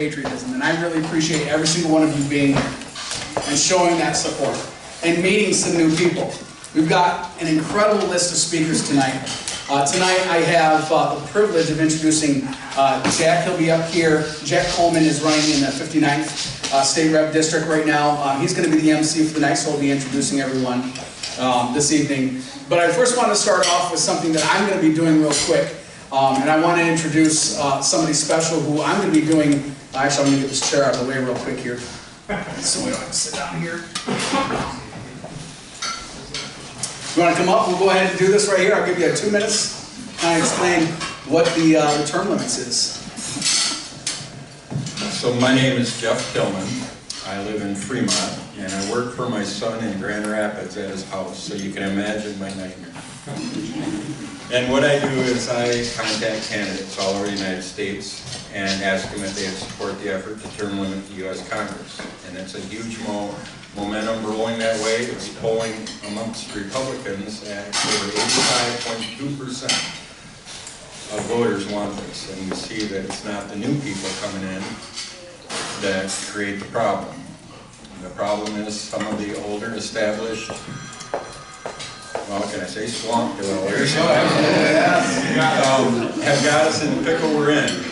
patriotism, and I really appreciate every single one of you being here and showing that support and meeting some new people. We've got an incredible list of speakers tonight. Tonight I have the privilege of introducing Jack. He'll be up here. Jack Coleman is running in the 59th State Rep District right now. He's going to be the MC for the night, so he'll be introducing everyone this evening. But I first want to start off with something that I'm going to be doing real quick. And I want to introduce somebody special who I'm going to be doing. Actually, I'm going to get this chair out of the way real quick here, so we don't have to sit down here. You want to come up? We'll go ahead and do this right here. I'll give you 2 minutes and explain what the term limits is. So my name is Jeff Tillman. I live in Fremont, and I work for my son in Grand Rapids at his house, so you can imagine my nightmare. And what I do is I contact candidates all over the United States and ask them if they support the effort to term limit the U.S. Congress. And it's a huge momentum rolling that way. It's polling amongst Republicans at over 85.2% of voters want this. And you see that it's not the new people coming in that create the problem. And the problem is some of the older, established, well, can I say swamp developers, have got us in the pickle we're in.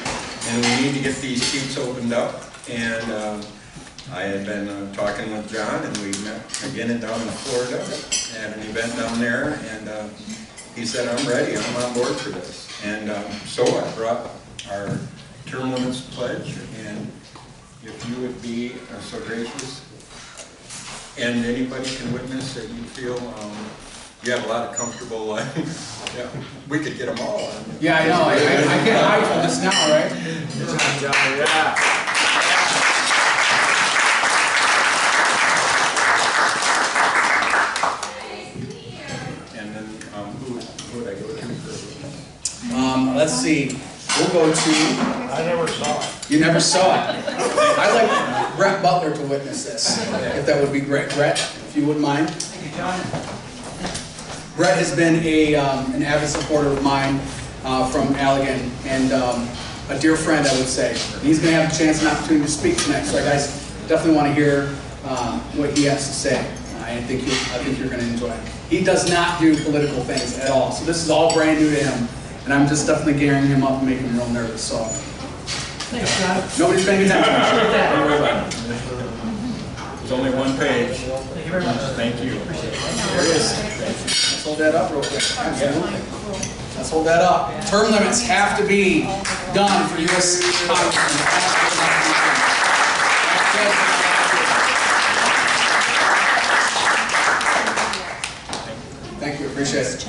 And we need to get these seats opened up. And I had been talking with John, and we met again down in Florida at an event down there. And he said, I'm ready, I'm on board for this. And so I brought our term limits pledge. And if you would be so gracious, and anybody can witness that you feel you have a lot of comfortable, yeah, we could get them all on. Yeah, I know. I can't hide from this now, right? Yeah. And then who would I go to first? Let's see. We'll go to... I never saw it. You never saw it. I'd like Brett Butler to witness this, if that would be great. Brett, if you wouldn't mind. Thank you, John. Brett has been an avid supporter of mine from Allegan, and a dear friend, I would say. He's going to have a chance and opportunity to speak tonight, so guys definitely want to hear what he has to say. I think you're going to enjoy it. He does not do political things at all, so this is all brand new to him, and I'm just definitely gearing him up and making him real nervous. So Thanks, John. nobody's paying attention. There's only one page. Thank you very much. Thank you. There it is. Let's hold that up real quick. Absolutely. Let's hold that up. Term limits have to be done for U.S. Congress. Thank you. Appreciate it.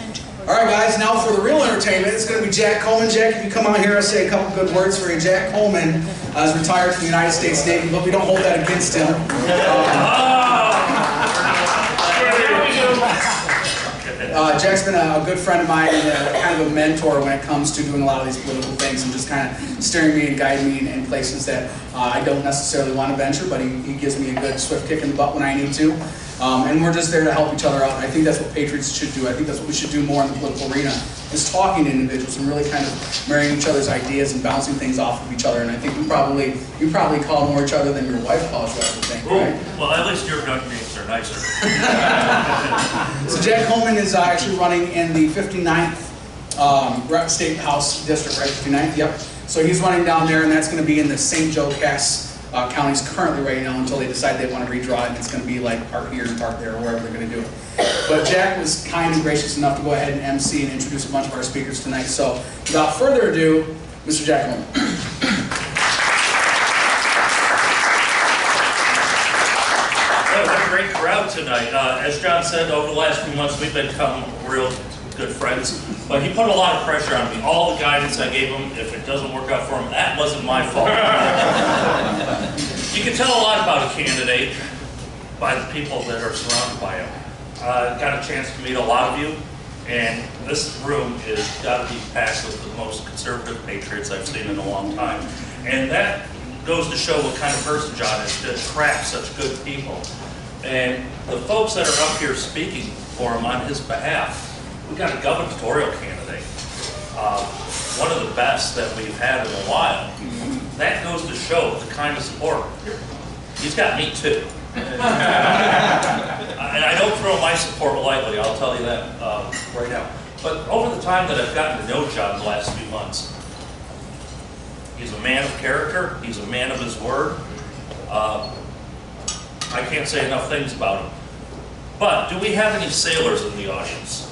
All right, guys. Now for the real entertainment, it's going to be Jack Coleman. Jack, if you come out here, I'll say a couple good words for you. Jack Coleman is retired from the United States Navy, but we don't hold that against him. Jack's been a good friend of mine and kind of a mentor when it comes to doing a lot of these political things and just kind of steering me and guiding me in places that I don't necessarily want to venture, but he gives me a good swift kick in the butt when I need to. And we're just there to help each other out. And I think that's what patriots should do. I think that's what we should do more in the political arena, is talking to individuals and really kind of marrying each other's ideas and bouncing things off of each other. And I think you probably call more each other than your wife calls you, I would think, right? Well, at least your gun names are nicer. So Jack Coleman is actually running in the 59th State House District, right? 59th, yep. So he's running down there, and that's going to be in the St. Joe Cass counties currently right now until they decide they want to redraw it. And it's going to be like part here and part there, or wherever they're going to do it. But Jack was kind and gracious enough to go ahead and MC and introduce a bunch of our speakers tonight. So without further ado, Mr. Jack Coleman. What a great crowd tonight. As John said, over the last few months, we've become real good friends. But he put a lot of pressure on me. All the guidance I gave him, if it doesn't work out for him, that wasn't my fault. You can tell a lot about a candidate by the people that are surrounded by him. I got a chance to meet a lot of you, and this room has got to be packed with the most conservative patriots I've seen in a long time. And that goes to show what kind of person John is, to attract such good people. And the folks that are up here speaking for him on his behalf, we got a gubernatorial candidate, one of the best that we've had in a while. That goes to show the kind of support. He's got me too. And I don't throw my support lightly, I'll tell you that right now. But over the time that I've gotten to know Jon the last few months, he's a man of character, he's a man of his word. I can't say enough things about him. But do we have any sailors in the audience?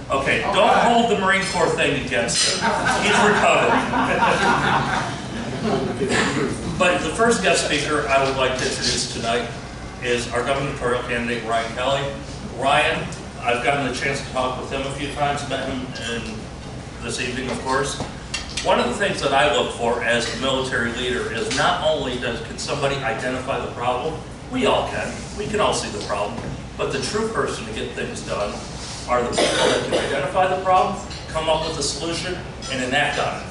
Okay, don't hold the Marine Corps thing against him. He's recovered. But the first guest speaker I would like to introduce tonight is our gubernatorial candidate, Ryan Kelly. Ryan, I've gotten the chance to talk with him a few times, met him this evening, of course. One of the things that I look for as a military leader is not only can somebody identify the problem, we all can all see the problem, but the true person to get things done are the people that can identify the problem, come up with a solution, and enact on it.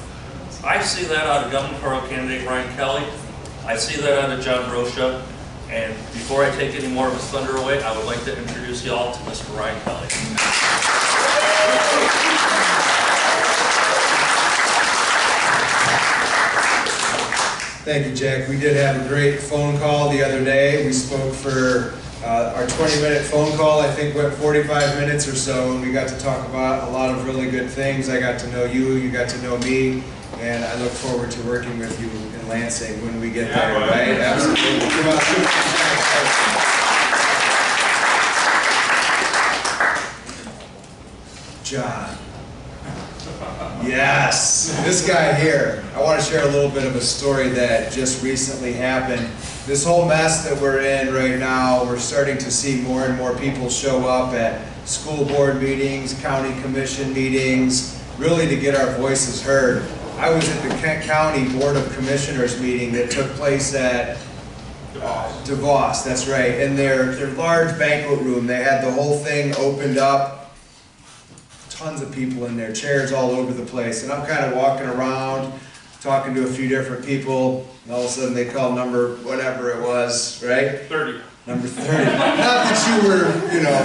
I see that out of gubernatorial candidate Ryan Kelly. I see that out of Jon Rocha. And before I take any more of his thunder away, I would like to introduce you all to Mr. Ryan Kelly. Thank you, Jack. We did have a great phone call the other day. We spoke for our 20-minute phone call. I think went 45 minutes or so, and we got to talk about a lot of really good things. I got to know you, you got to know me, and I look forward to working with you in Lansing when we get there, right? Absolutely. Come on. Jon. Yes, this guy here. I want to share a little bit of a story that just recently happened. This whole mess that we're in right now, we're starting to see more and more people show up at school board meetings, county commission meetings, really to get our voices heard. I was at the Kent County Board of Commissioners meeting that took place at DeVos, that's right. In their large banquet room, they had the whole thing opened up. Tons of people in there, chairs all over the place. And I'm kind of walking around, talking to a few different people, and all of a sudden they call number whatever it was, right? 30. Number 30. Not that you were,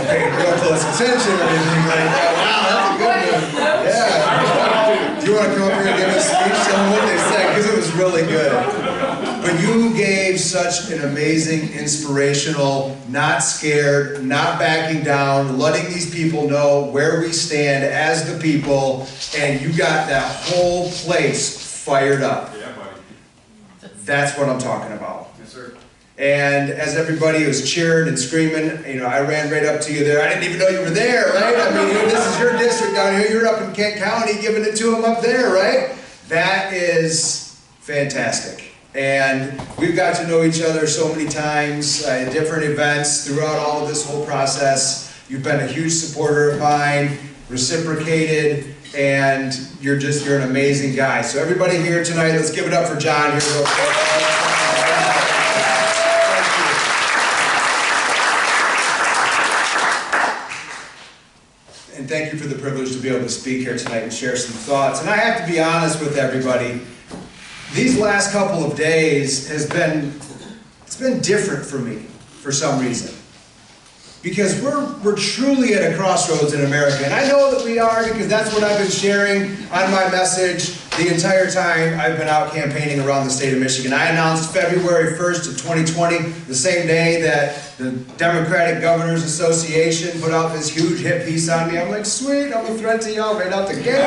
paying real close attention or anything like that. Wow, that's a good one. Yeah. Do you want to come up here and give a speech? Tell them what they said, because it was really good. But you gave such an amazing, inspirational, not scared, not backing down, letting these people know where we stand as the people, and you got that whole place fired up. Yeah, buddy. That's what I'm talking about. Yes, sir. And as everybody was cheering and screaming, I ran right up to you there. I didn't even know you were there, right? I mean, this is your district down here. You're up in Kent County giving it to them up there, right? That is fantastic. And we've got to know each other so many times at different events throughout all of this whole process. You've been a huge supporter of mine, reciprocated, and you're an amazing guy. So everybody here tonight, let's give it up for Jon here. And thank you for the privilege to be able to speak here tonight and share some thoughts. And I have to be honest with everybody. These last couple of days it's been different for me for some reason. Because we're truly at a crossroads in America. And I know that we are, because that's what I've been sharing on my message the entire time I've been out campaigning around the state of Michigan. I announced February 1st of 2020, the same day that the Democratic Governors Association put out this huge hit piece on me. I'm like, sweet, I'm a threat to y'all right out the gate.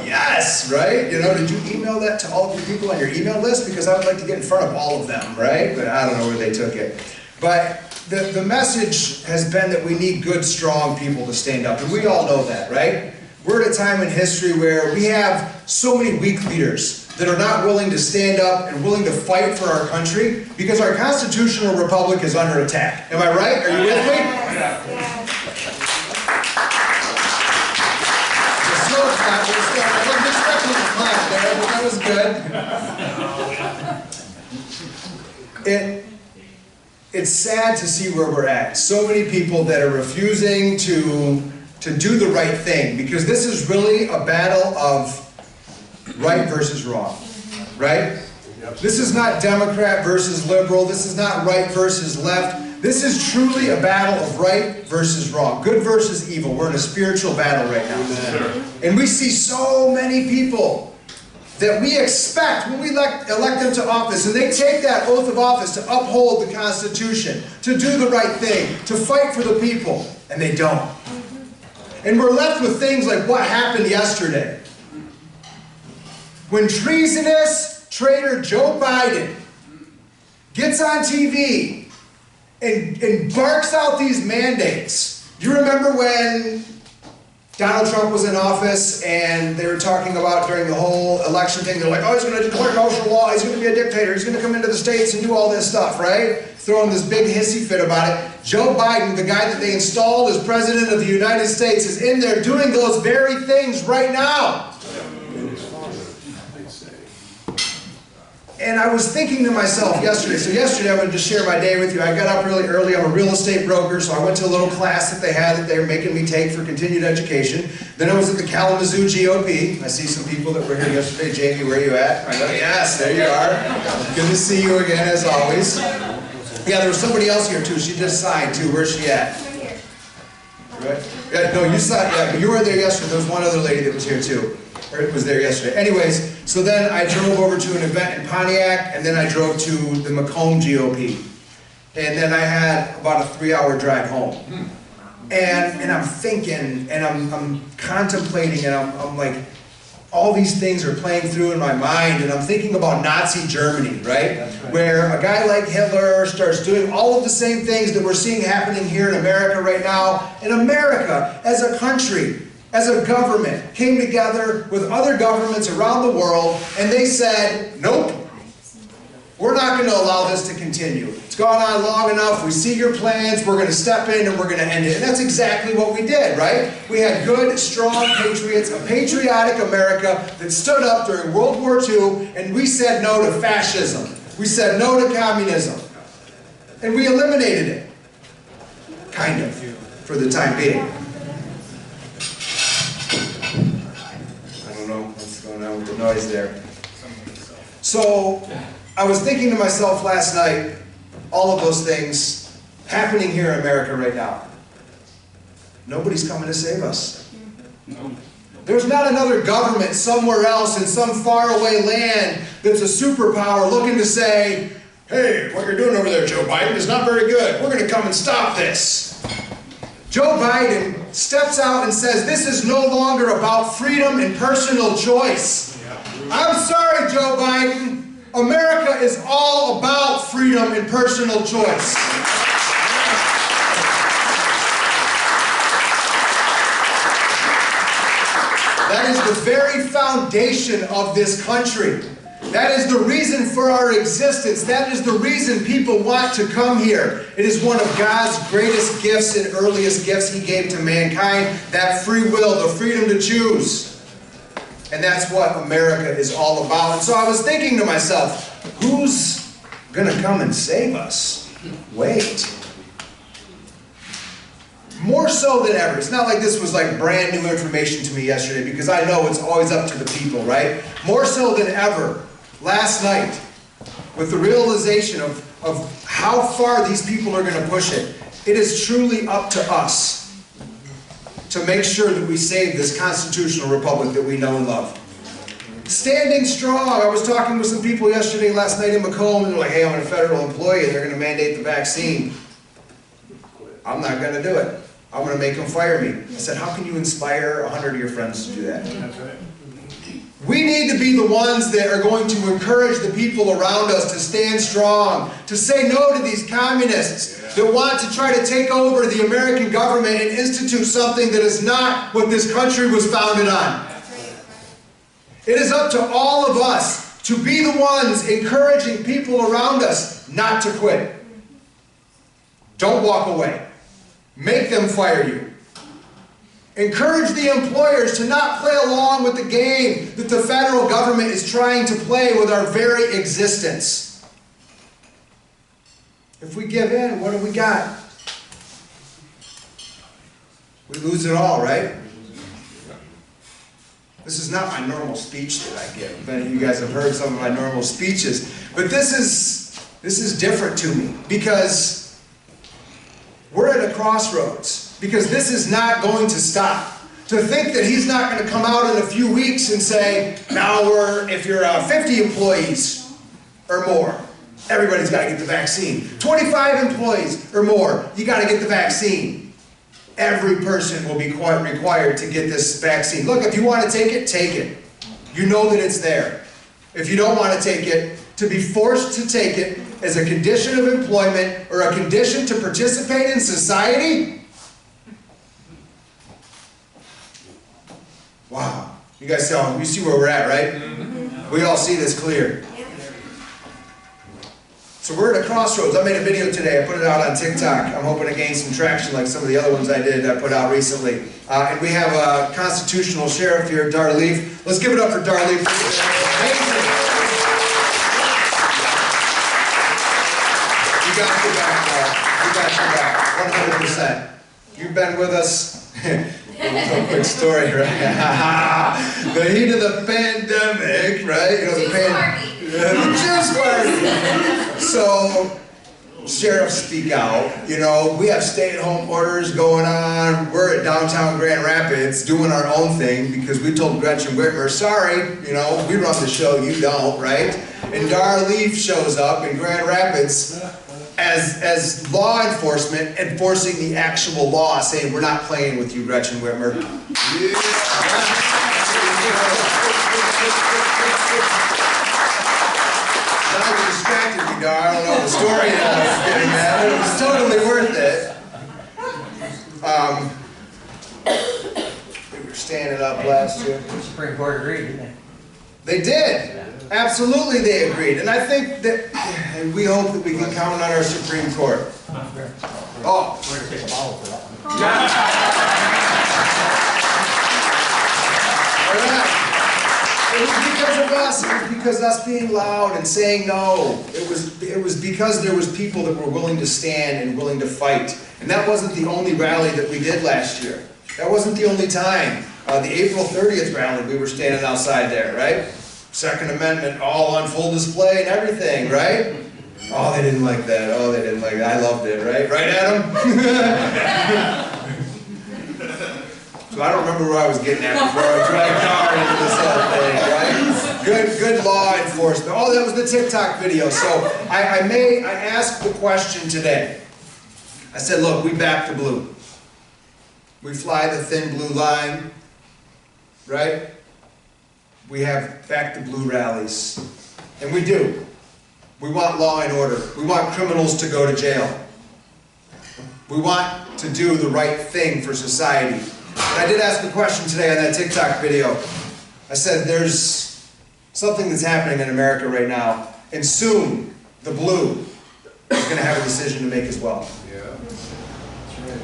Yes, right? Did you email that to all of your people on your email list? Because I would like to get in front of all of them, right? But I don't know where they took it. But the message has been that we need good, strong people to stand up. And we all know that, right? We're at a time in history where we have so many weak leaders that are not willing to stand up and willing to fight for our country because our constitutional republic is under attack. Am I right? Are you with me? Yeah. That was good. It's sad to see where we're at. So many people that are refusing to do the right thing, because this is really a battle of right versus wrong, right? This is not Democrat versus liberal. This is not right versus left. This is truly a battle of right versus wrong, good versus evil. We're in a spiritual battle right now. And we see so many people that we expect when we elect them to office, and they take that oath of office to uphold the Constitution, to do the right thing, to fight for the people, and they don't. And we're left with things like what happened yesterday. When treasonous traitor Joe Biden gets on TV and barks out these mandates. Do you remember when Donald Trump was in office and they were talking about during the whole election thing, they're like, oh, he's going to declare martial law, he's going to be a dictator, he's going to come into the states and do all this stuff, right? Throwing this big hissy fit about it. Joe Biden, the guy that they installed as president of the United States, is in there doing those very things right now. And I was thinking to myself yesterday, so yesterday I would just share my day with you. I got up really early, I'm a real estate broker, so I went to a little class that they had that they were making me take for continued education. Then I was at the Kalamazoo GOP. I see some people that were here yesterday. Jamie, where are you at? I go, yes, there you are. Good to see you again, as always. Yeah, there was somebody else here too. She just signed too. Where's she at? Right? Yeah, no, you signed, yeah, but you were there yesterday. There was one other lady that was here too. Or was there yesterday. Anyways, so then I drove over to an event in Pontiac, and then I drove to the Macomb GOP. And then I had about a 3-hour drive home. And I'm thinking, and I'm contemplating, and I'm like, all these things are playing through in my mind, and I'm thinking about Nazi Germany, right? Where a guy like Hitler starts doing all of the same things that we're seeing happening here in America right now. And America, as a country, as a government, came together with other governments around the world, and they said, nope, we're not going to allow this to continue. It's gone on long enough, we see your plans, we're going to step in and we're going to end it. And that's exactly what we did, right? We had good, strong patriots, a patriotic America that stood up during World War II, and we said no to fascism. We said no to communism. And we eliminated it. Kind of, for the time being. What's going on with the noise there. So I was thinking to myself last night, all of those things happening here in America right now. Nobody's coming to save us. There's not another government somewhere else in some faraway land that's a superpower looking to say, hey, what you're doing over there, Joe Biden, is not very good. We're going to come and stop this. Joe Biden steps out and says, this is no longer about freedom and personal choice. I'm sorry, Joe Biden. America is all about freedom and personal choice. That is the very foundation of this country. That is the reason for our existence. That is the reason people want to come here. It is one of God's greatest gifts and earliest gifts He gave to mankind, that free will, the freedom to choose. And that's what America is all about. And so I was thinking to myself, who's going to come and save us? Wait. More so than ever. It's not like this was like brand new information to me yesterday, because I know it's always up to the people, right? More so than ever, last night, with the realization of how far these people are going to push it, it is truly up to us to make sure that we save this constitutional republic that we know and love. Standing strong. I was talking with some people yesterday, last night in Macomb, and they're like, hey, I'm a federal employee and they're going to mandate the vaccine. I'm not going to do it. I'm going to make them fire me. I said, how can you inspire 100 of your friends to do that? That's right. We need to be the ones that are going to encourage the people around us to stand strong, to say no to these communists that want to try to take over the American government and institute something that is not what this country was founded on. It is up to all of us to be the ones encouraging people around us not to quit. Don't walk away. Make them fire you. Encourage the employers to not play along with the game that the federal government is trying to play with our very existence. If we give in, what do we got? We lose it all, right? This is not my normal speech that I give. Many of you guys have heard some of my normal speeches. But this is different to me, because we're at a crossroads. Because this is not going to stop. To think that he's not going to come out in a few weeks and say, now if you're 50 employees or more, everybody's got to get the vaccine. 25 employees or more, you got to get the vaccine. Every person will be required to get this vaccine. Look, if you want to take it, take it. You know that it's there. If you don't want to take it, to be forced to take it as a condition of employment or a condition to participate in society? Wow. You guys see where we're at, right? Mm-hmm. We all see this clear. So we're at a crossroads. I made a video today. I put it out on TikTok. I'm hoping to gain some traction like some of the other ones I put out recently. And we have a constitutional sheriff here, Darleaf. Let's give it up for Darleaf. Amazing. You got your back, Dar. You got your back. 100%. You've been with us. A quick story, right? The heat of the pandemic, right? You know, the juice party. So, sheriffs speak out. You know, we have stay-at-home orders going on. We're at downtown Grand Rapids doing our own thing because we told Gretchen Whitmer, sorry, you know, we run the show, you don't, right? And Darleaf shows up in Grand Rapids as law enforcement enforcing the actual law, saying we're not playing with you, Gretchen Whitmer. Yeah. Now you distracted me, Dar. I don't know the story that I was getting at. It was totally worth it. We were standing up last year. The Supreme Court agreed, didn't they? They did. Absolutely they agreed. And I think that, and we hope that we can count on our Supreme Court. Oh. We're going to take a bottle for that one. All right. It was because of us. It was because of us being loud and saying no. It was because there was people that were willing to stand and willing to fight. And that wasn't the only rally that we did last year. That wasn't the only time. The April 30th rally, we were standing outside there, right? Second Amendment, all on full display and everything, right? Oh, they didn't like that. Oh, they didn't like that. I loved it, right? Right, Adam? So I don't remember where I was getting at before I dragged Dar into this whole thing, right? Good law enforcement. Oh, that was the TikTok video. So I asked the question today. I said, look, we back the blue. We fly the thin blue line, right? We have back the blue rallies. And we do. We want law and order. We want criminals to go to jail. We want to do the right thing for society. And I did ask a question today on that TikTok video. I said, there's something that's happening in America right now, and soon the blue is going to have a decision to make as well.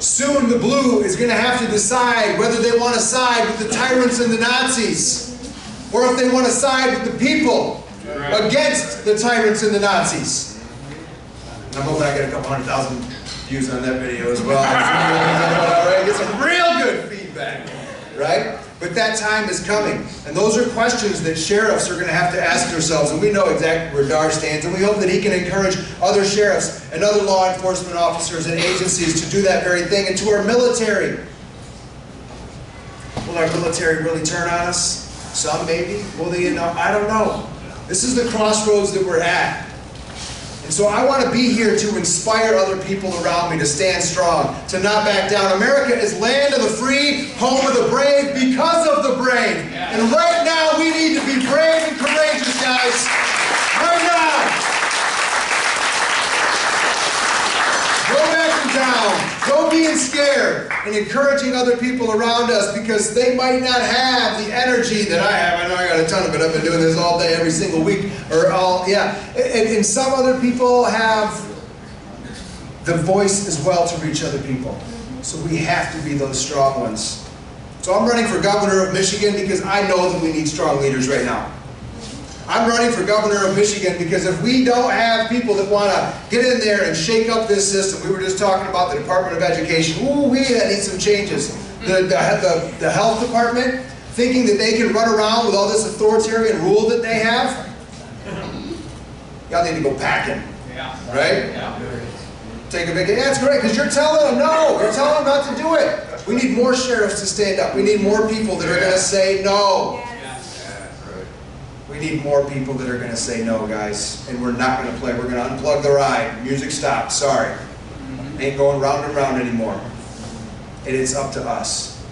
Soon the blue is going to have to decide whether they want to side with the tyrants and the Nazis, or if they want to side with the people against the tyrants and the Nazis. And I'm hoping I get a couple 100,000 views on that video as well. Get some real good feedback, right? But that time is coming. And those are questions that sheriffs are going to have to ask themselves. And we know exactly where Dar stands. And we hope that he can encourage other sheriffs and other law enforcement officers and agencies to do that very thing. And to our military. Will our military really turn on us? Some maybe. Will they? I don't know. This is the crossroads that we're at. And so I want to be here to inspire other people around me to stand strong, to not back down. America is land of the free, home of the brave, because of the brave. And right now we need to be brave and courageous, guys. Right now. Go back to town. Go being scared and encouraging other people around us because they might not have the energy that I have. I know I got a ton of it. I've been doing this all day, every single week. And some other people have the voice as well to reach other people. So we have to be those strong ones. So I'm running for governor of Michigan because I know that we need strong leaders right now. I'm running for governor of Michigan because if we don't have people that want to get in there and shake up this system, we were just talking about the Department of Education. Ooh, that needs some changes. The health department, thinking that they can run around with all this authoritarian rule that they have. Y'all need to go packing, right? Take a vacation. Yeah, it's great because you're telling them no. You're telling them not to do it. We need more sheriffs to stand up. We need more people that are going to say no. We need more people that are going to say no, guys. And we're not going to play. We're going to unplug the ride. Music stopped. Sorry. Ain't going round and round anymore. And it's up to us.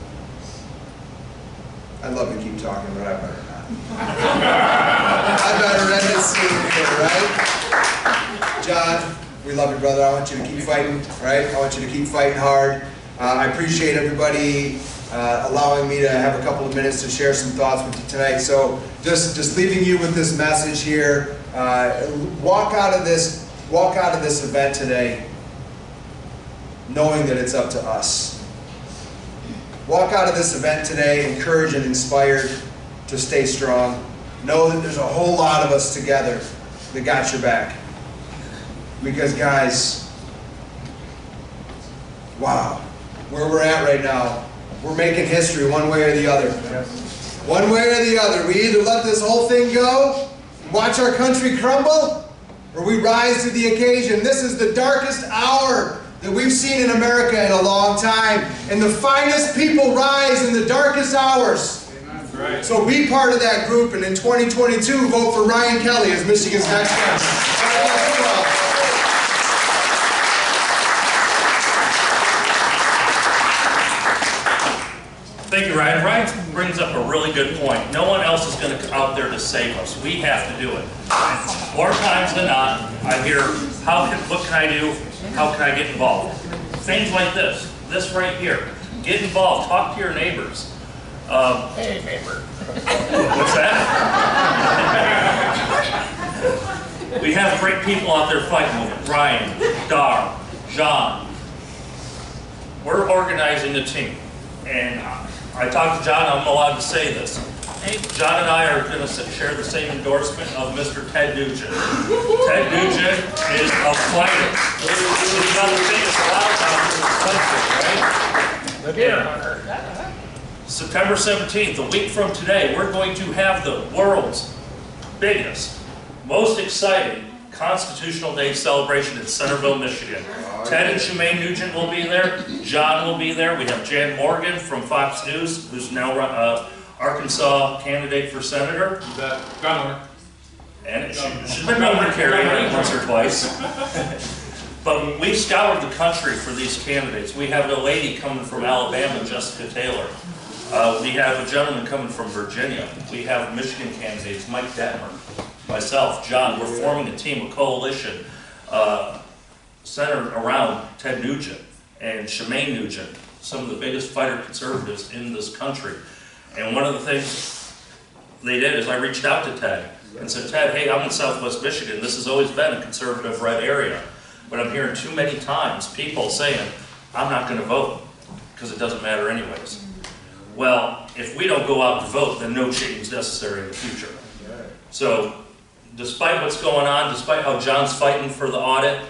I'd love to keep talking, but I better not. I better end this scene here, right? John, we love you, brother. I want you to keep fighting, right? I want you to keep fighting hard. I appreciate everybody allowing me to have a couple of minutes to share some thoughts with you tonight. So just leaving you with this message here. Walk out of this event today knowing that it's up to us. Walk out of this event today encouraged and inspired to stay strong. Know that there's a whole lot of us together that got your back. Because guys, wow, where we're at right now, we're making history one way or the other. One way or the other. We either let this whole thing go, watch our country crumble, or we rise to the occasion. This is the darkest hour that we've seen in America in a long time. And the finest people rise in the darkest hours. Right. So be part of that group, and in 2022, vote for Ryan Kelly as Michigan's next president. Thank you, Ryan. Ryan brings up a really good point. No one else is going to come out there to save us. We have to do it. More times than not, I hear, what can I do? How can I get involved? Things like this right here. Get involved. Talk to your neighbors. Hey, neighbor. What's that? We have great people out there fighting with it. Ryan, Dar, John. We're organizing a team. And I talked to John, I'm allowed to say this. Hey, John and I are going to share the same endorsement of Mr. Ted Nugent. Ted Nugent is a fighter. He's one of the biggest loudmouths in the country, right? September 17th, a week from today, we're going to have the world's biggest, most exciting Constitutional Day celebration in Centerville, Michigan. Ted and Shemaine Nugent will be there. John will be there. We have Jan Morgan from Fox News, who's now Arkansas candidate for senator. Gunner. And she's been known to carry it once or twice. But we scoured the country for these candidates. We have a lady coming from Alabama, Jessica Taylor. We have a gentleman coming from Virginia. We have Michigan candidates, Mike Detmer, myself, John. We're forming a team, a coalition centered around Ted Nugent and Shemaine Nugent, some of the biggest fighter conservatives in this country. And one of the things they did is I reached out to Ted and said, Ted, hey, I'm in Southwest Michigan. This has always been a conservative red area. But I'm hearing too many times people saying, I'm not going to vote because it doesn't matter anyways. Well, if we don't go out to vote, then no change is necessary in the future. So, despite what's going on, despite how John's fighting for the audit,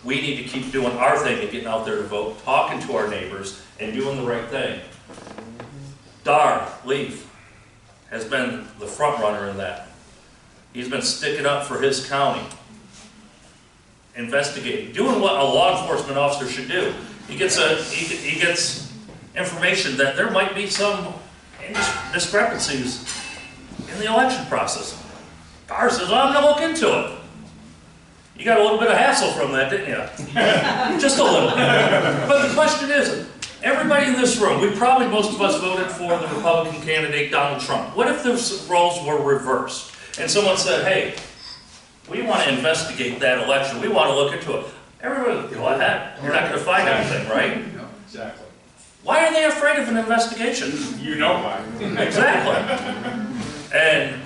we need to keep doing our thing and getting out there to vote, talking to our neighbors, and doing the right thing. Dar Leaf has been the front runner in that. He's been sticking up for his county, investigating, doing what a law enforcement officer should do. He gets information that there might be some discrepancies in the election process. Dar says, well, I'm going to look into it. You got a little bit of hassle from that, didn't you? Just a little. But the question is, everybody in this room, most of us voted for the Republican candidate Donald Trump. What if those roles were reversed? And someone said, hey, we want to investigate that election. We want to look into it. Everybody would go ahead. You're not going to find anything, right? No, exactly. Why are they afraid of an investigation? You know why. Exactly. And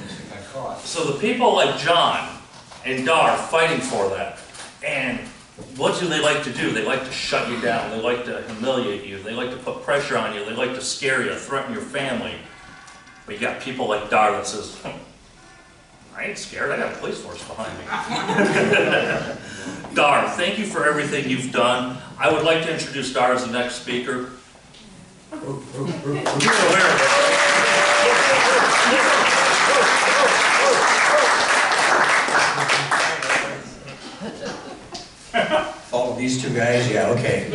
so the people like John and Dar fighting for that. And what do they like to do? They like to shut you down. They like to humiliate you. They like to put pressure on you. They like to scare you, threaten your family. But you got people like Dar that says, I ain't scared. I got a police force behind me. Dar, thank you for everything you've done. I would like to introduce Dar as the next speaker. Follow these two guys? Yeah, okay.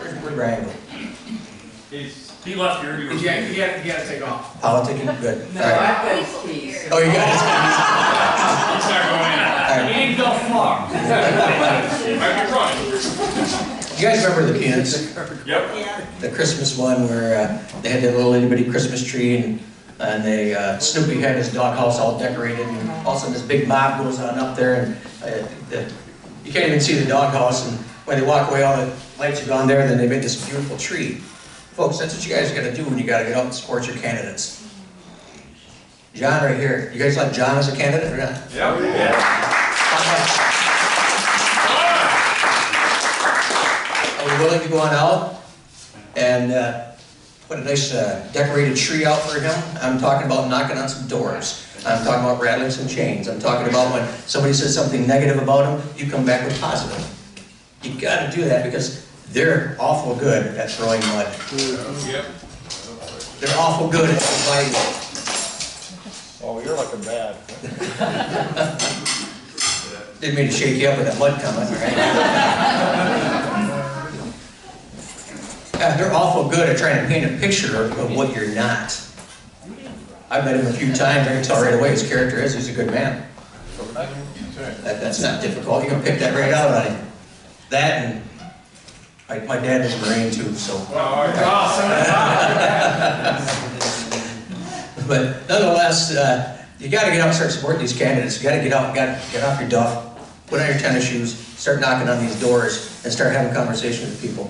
Where's Randall? He left here, you were. You had to take off. Politicking, good. No, All right. I've got his keys. Oh, you got It's not going in. it. He ain't go far. Might be running. You guys remember the Peanuts? Yep. Yeah. The Christmas one where they had that little itty bitty Christmas tree and they, Snoopy had his doghouse all decorated and all of a sudden this big mob goes on up there and you can't even see the doghouse, and when they walk away all the lights are gone there, then they made this beautiful tree. Folks, that's what you guys gotta do when you gotta get out and support your candidates. John right here, you guys like John as a candidate or not? Yep. Are we willing to go on out and put a nice decorated tree out for him? I'm talking about knocking on some doors. I'm talking about rattling some chains. I'm talking about when somebody says something negative about him, you come back with positive. You gotta do that because they're awful good at throwing mud. Yep. They're awful good at fighting. Oh, you're looking bad. Didn't mean to shake you up with that mud comment, right? They're awful good at trying to paint a picture of what you're not. I've met him a few times, I can tell right away his character is, he's a good man. That's not difficult, you can pick that right out on him. That and, my dad was a Marine too, so. But nonetheless, you gotta get out and start supporting these candidates. You gotta get out, get off your duff, put on your tennis shoes, start knocking on these doors, and start having conversations with people.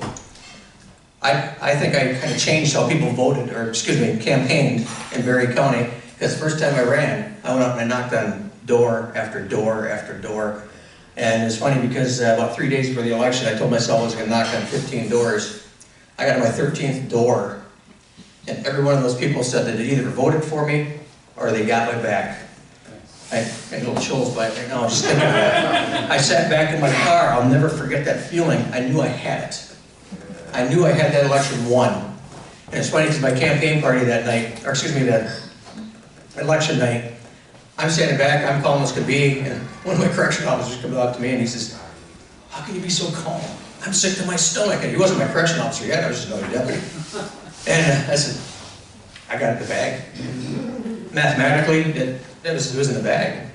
I think I kind of changed how people voted, or excuse me, campaigned in Berry County, because the first time I ran, I went up and I knocked on door after door after door. And it's funny because about 3 days before the election, I told myself I was going to knock on 15 doors. I got to my 13th door, and every one of those people said that they either voted for me or they got my back. I got little chills by it right now, just thinking of that. I sat back in my car, I'll never forget that feeling. I knew I had it. I knew I had that election won. And it's funny because my campaign party that night, or excuse me, that election night, I'm standing back, I'm calm as could be, and one of my correction officers comes up to me and he says, "How can you be so calm? I'm sick to my stomach." And he wasn't my correction officer yet, I was just another deputy. And I said, "I got the bag." Mathematically, it was in the bag.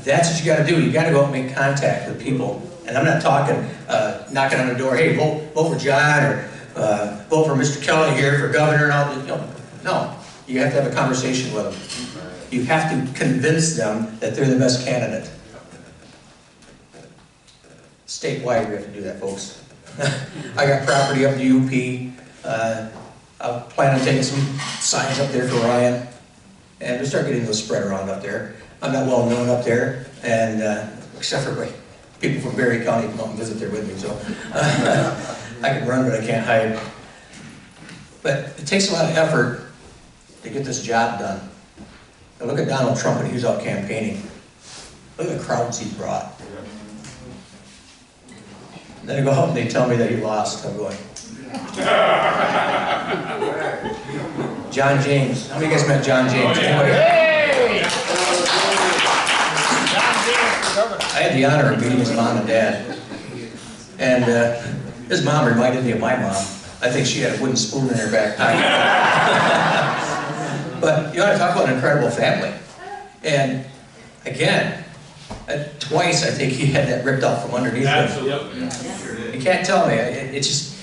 That's what you gotta do, you gotta go out and make contact with people. And I'm not talking, knocking on the door, "Hey, vote for John," or vote for Mr. Kelly here for governor and all that. No, you have to have a conversation with them. You have to convince them that they're the best candidate. Statewide, we have to do that, folks. I got property up in UP. I plan on taking some signs up there for Ryan. And we start getting those spread around up there. I'm not well known up there, and except for people from Berry County come out and visit there with me, so I can run, but I can't hide. But it takes a lot of effort to get this job done. Now look at Donald Trump when he was out campaigning. Look at the crowds he brought. And then I go out and they tell me that he lost. I'm going. John James. How many of you guys met John James? Anybody? Hey! John James for governor. I had the honor of meeting his mom and dad. And his mom reminded me of my mom. I think she had a wooden spoon in her back pocket. But you want to talk about an incredible family. And again, twice I think he had that ripped out from underneath him. Absolutely. You can't tell me. It just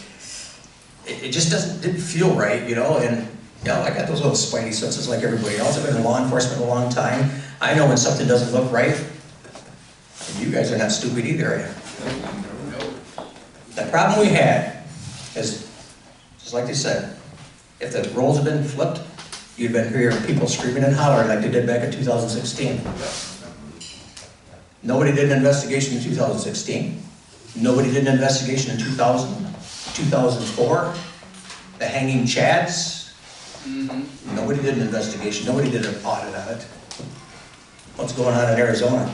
didn't feel right, you know. And you know, I got those little spidey senses like everybody else. I've been in law enforcement a long time. I know when something doesn't look right. And you guys are not stupid either, are you? The problem we had is, just like they said, if the roles had been flipped, you'd been hearing people screaming and hollering like they did back in 2016. Nobody did an investigation in 2016. Nobody did an investigation in 2000, 2004. The hanging Chads. Nobody did an investigation. Nobody did an audit on it. What's going on in Arizona?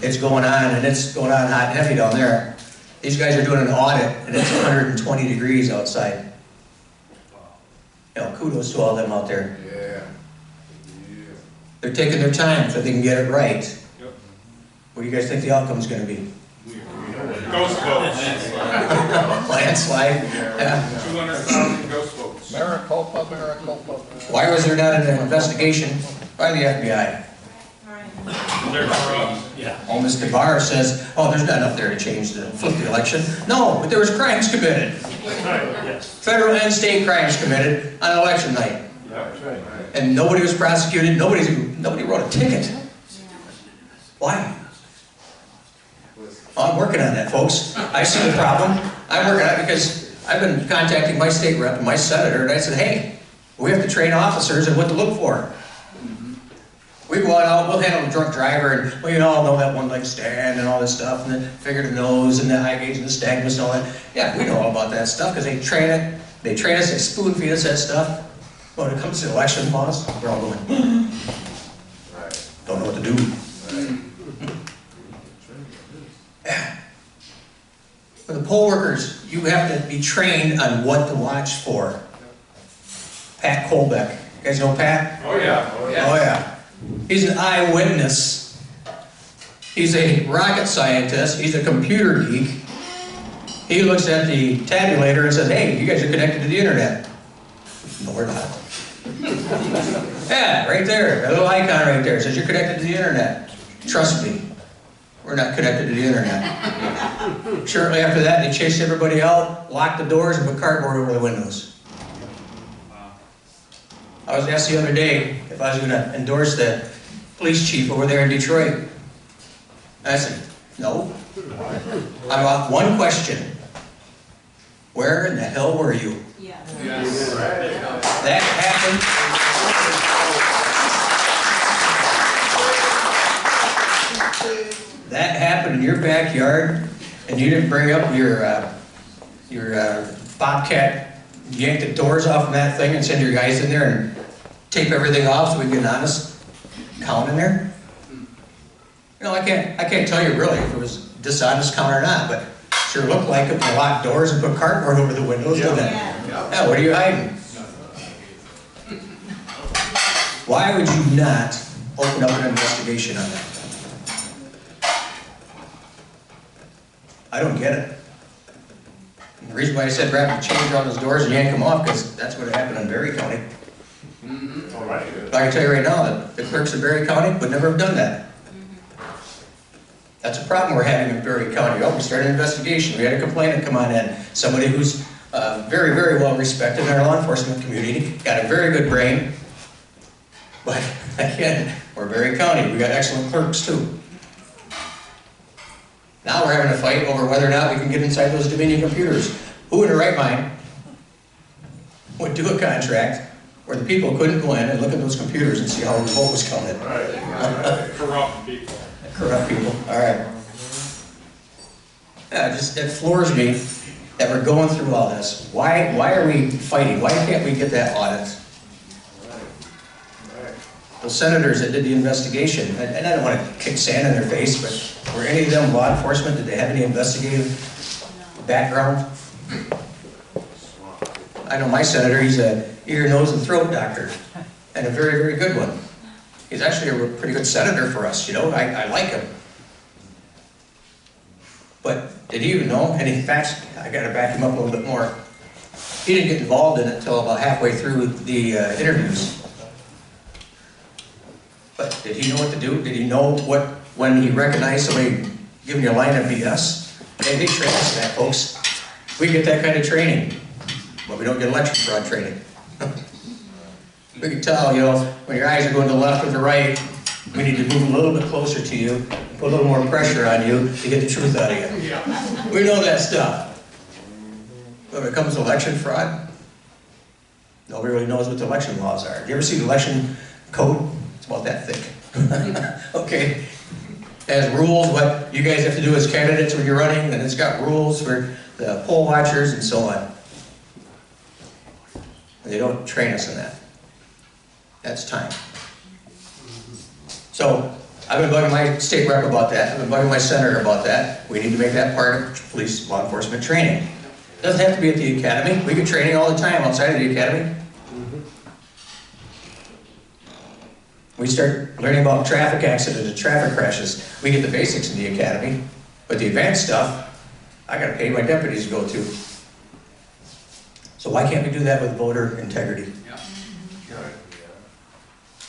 It's going on, and it's going on hot and heavy down there. These guys are doing an audit, and it's 120 degrees outside. You know, kudos to all of them out there. They're taking their time so they can get it right. What do you guys think the outcome's going to be? Ghost votes. Landslide. Yeah. 200,000 ghost votes. Maricopa, Maricopa. Why was there not an investigation by the FBI? They're corrupt. Yeah. Oh, Mr. Barr says, oh, there's not enough there to flip the election. No, but there was crimes committed. Right, yes. Federal and state crimes committed on election night. That's right. And nobody was prosecuted, nobody wrote a ticket. Why? Well, I'm working on that, folks. I see the problem. I'm working on it because I've been contacting my state rep and my senator, and I said, hey, we have to train officers and what to look for. We go out, we'll handle a drunk driver, and well, you all know that one-leg stand and all this stuff, and the finger to nose, and the eye gauge, and the nystagmus, and all that. Yeah, we know all about that stuff because they train it. They train us, they spoon feed us that stuff. When it comes to election laws, we're all going, don't know what to do. Yeah. For the poll workers, you have to be trained on what to watch for. Pat Colbeck. You guys know Pat? Oh, yeah. Oh, yeah. He's an eyewitness. He's a rocket scientist. He's a computer geek. He looks at the tabulator and says, hey, you guys are connected to the internet. No, we're not. Yeah, right there. That little icon right there says you're connected to the internet. Trust me, we're not connected to the internet. Shortly after that, they chased everybody out, locked the doors, and put cardboard over the windows. I was asked the other day if I was going to endorse the police chief over there in Detroit. I said, no. I'm off one question. Where in the hell were you? Yes. That happened. That happened in your backyard, and you didn't bring up your Bobcat, yank the doors off of that thing and send your guys in there and tape everything off so we can get an honest count in there? You know, I can't tell you really if it was dishonest count or not, but sure looked like it. They locked doors and put cardboard over the windows, didn't it? Yeah, what are you hiding? Why would you not open up an investigation on that? I don't get it. And the reason why I said grab the chains on those doors and yank them off, because that's what happened in Berry County. All right. But I can tell you right now that the clerks of Berry County would never have done that. That's a problem we're having in Berry County. Oh, we started an investigation. We had a complainant come on in. Somebody who's very, very well respected in our law enforcement community. Got a very good brain. But again, we're Berry County. We got excellent clerks too. Now we're having a fight over whether or not we can get inside those Dominion computers. Who in their right mind would do a contract where the people couldn't go in and look at those computers and see how the vote was counted? Right. Corrupt people. Corrupt people, all right. Yeah, it floors me that we're going through all this. Why are we fighting? Why can't we get that audit? Those senators that did the investigation, and I don't want to kick sand in their face, but were any of them law enforcement? Did they have any investigative background? I know my senator, he's an ear, nose, and throat doctor, and a very, very good one. He's actually a pretty good senator for us, you know, I like him. But did he even know? And in fact, I got to back him up a little bit more. He didn't get involved in it until about halfway through the interviews. But did he know what to do? Did he know when he recognized somebody giving you a line of BS? Hey, they train us that, folks. We get that kind of training, but we don't get election fraud training. We can tell, you know, when your eyes are going to the left or the right, we need to move a little bit closer to you, put a little more pressure on you to get the truth out of you. We know that stuff. But when it comes to election fraud, nobody really knows what the election laws are. Do you ever see the election code? It's about that thick. Okay. It has rules, what you guys have to do as candidates when you're running, and it's got rules for the poll watchers and so on. And they don't train us in that. That's time. So, I've been bugging my state rep about that. I've been bugging my senator about that. We need to make that part of police law enforcement training. It doesn't have to be at the academy. We get training all the time outside of the academy. We start learning about traffic accidents and traffic crashes. We get the basics in the academy, but the advanced stuff, I gotta pay my deputies to go to. So why can't we do that with voter integrity?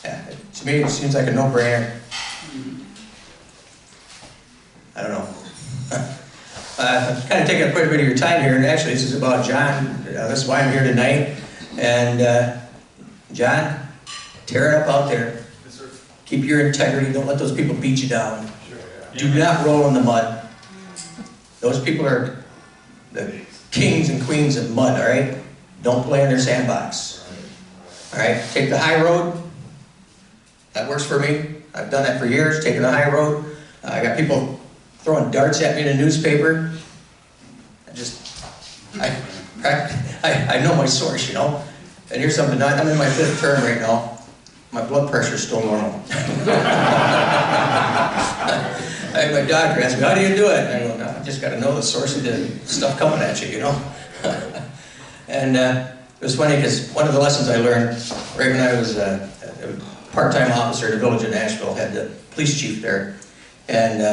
Yeah, to me, it seems like a no-brainer. I don't know. I'm kind of taking up quite a bit of your time here, and actually this is about John. This is why I'm here tonight. And John, tear it up out there. Keep your integrity. Don't let those people beat you down. Do not roll in the mud. Those people are the kings and queens of mud, all right? Don't play in their sandbox. All right? Take the high road. That works for me. I've done that for years, taking the high road. I got people throwing darts at me in a newspaper. I know my source, you know. And here's something, I'm in my 5th term right now. My blood pressure's still normal. My doctor asked me, how do you do it? And I go, no, I just got to know the source of the stuff coming at you, you know. And it was funny because one of the lessons I learned right when I was a part-time officer at the village of Nashville, had the police chief there. And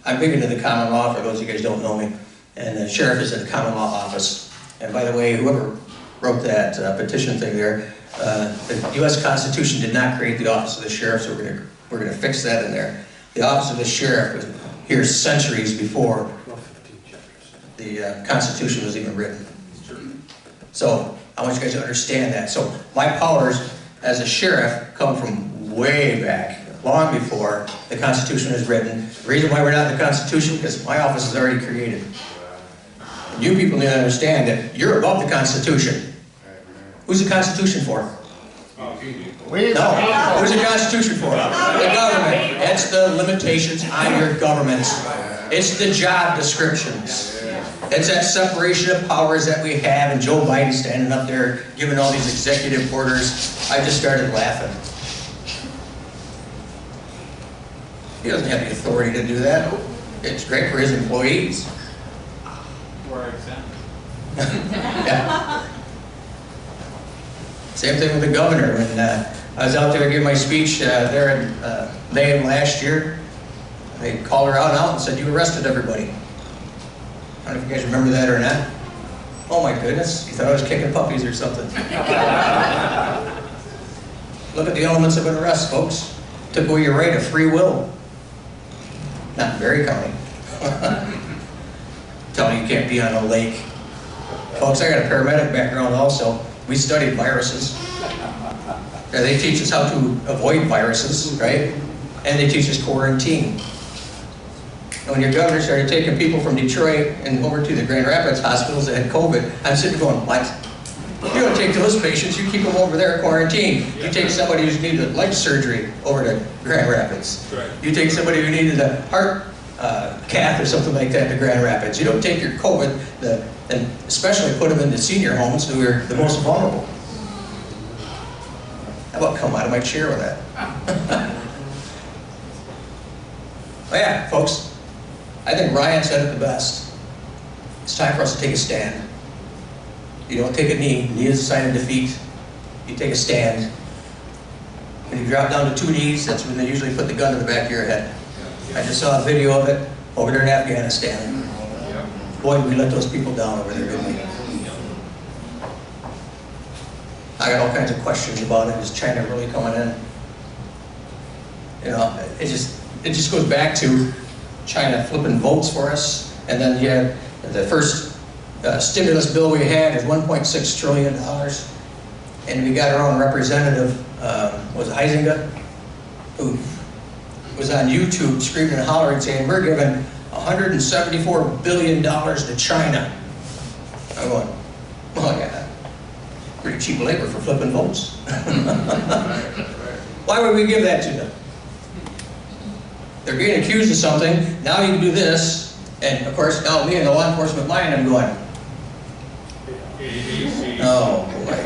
I'm big into the common law, for those of you guys who don't know me. And the sheriff is in the common law office. And by the way, whoever wrote that petition thing there, the U.S. Constitution did not create the office of the sheriff, so we're gonna fix that in there. The office of the sheriff was here centuries before the Constitution was even written. So I want you guys to understand that. So my powers as a sheriff come from way back, long before the Constitution was written. The reason why we're not in the Constitution, because my office is already created. And you people need to understand that you're above the Constitution. Who's the Constitution for? No. Who's the Constitution for? The government. It's the limitations on your government. It's the job descriptions. It's that separation of powers that we have, and Joe Biden standing up there giving all these executive orders. I just started laughing. He doesn't have the authority to do that. It's great for his employees. We're exempt. Yeah. Same thing with the governor. When I was out there giving my speech there in May of last year, they called her out and said, you arrested everybody. I don't know if you guys remember that or not. Oh my goodness, you thought I was kicking puppies or something. Look at the elements of an arrest, folks. Took away your right of free will. Not in Berry County. Tell me you can't be on a lake. Folks, I got a paramedic background also. We studied viruses. They teach us how to avoid viruses, right? And they teach us quarantine. And when your governor started taking people from Detroit and over to the Grand Rapids hospitals that had COVID, I'm sitting going, what? You don't take those patients, you keep them over there quarantined. You take somebody who's needed leg surgery over to Grand Rapids. You take somebody who needed a heart cath or something like that to Grand Rapids. You don't take your COVID, and especially put them in the senior homes who are the most vulnerable. How about come out of my chair with that? Well, yeah, folks, I think Ryan said it the best. It's time for us to take a stand. You don't take a knee. Knee is a sign of defeat. You take a stand. When you drop down to 2 knees, that's when they usually put the gun to the back of your head. I just saw a video of it over there in Afghanistan. Boy, did we let those people down over there, didn't we? I got all kinds of questions about it. Is China really coming in? You know, it just goes back to China flipping votes for us, and then you have the first stimulus bill we had is $1.6 trillion, and we got our own representative, was Huizenga, who was on YouTube screaming and hollering saying, we're giving $174 billion to China. I'm going, well, yeah, pretty cheap labor for flipping votes. Why would we give that to them? They're being accused of something, now you can do this, and of course, now me in the law enforcement line, I'm going, oh boy.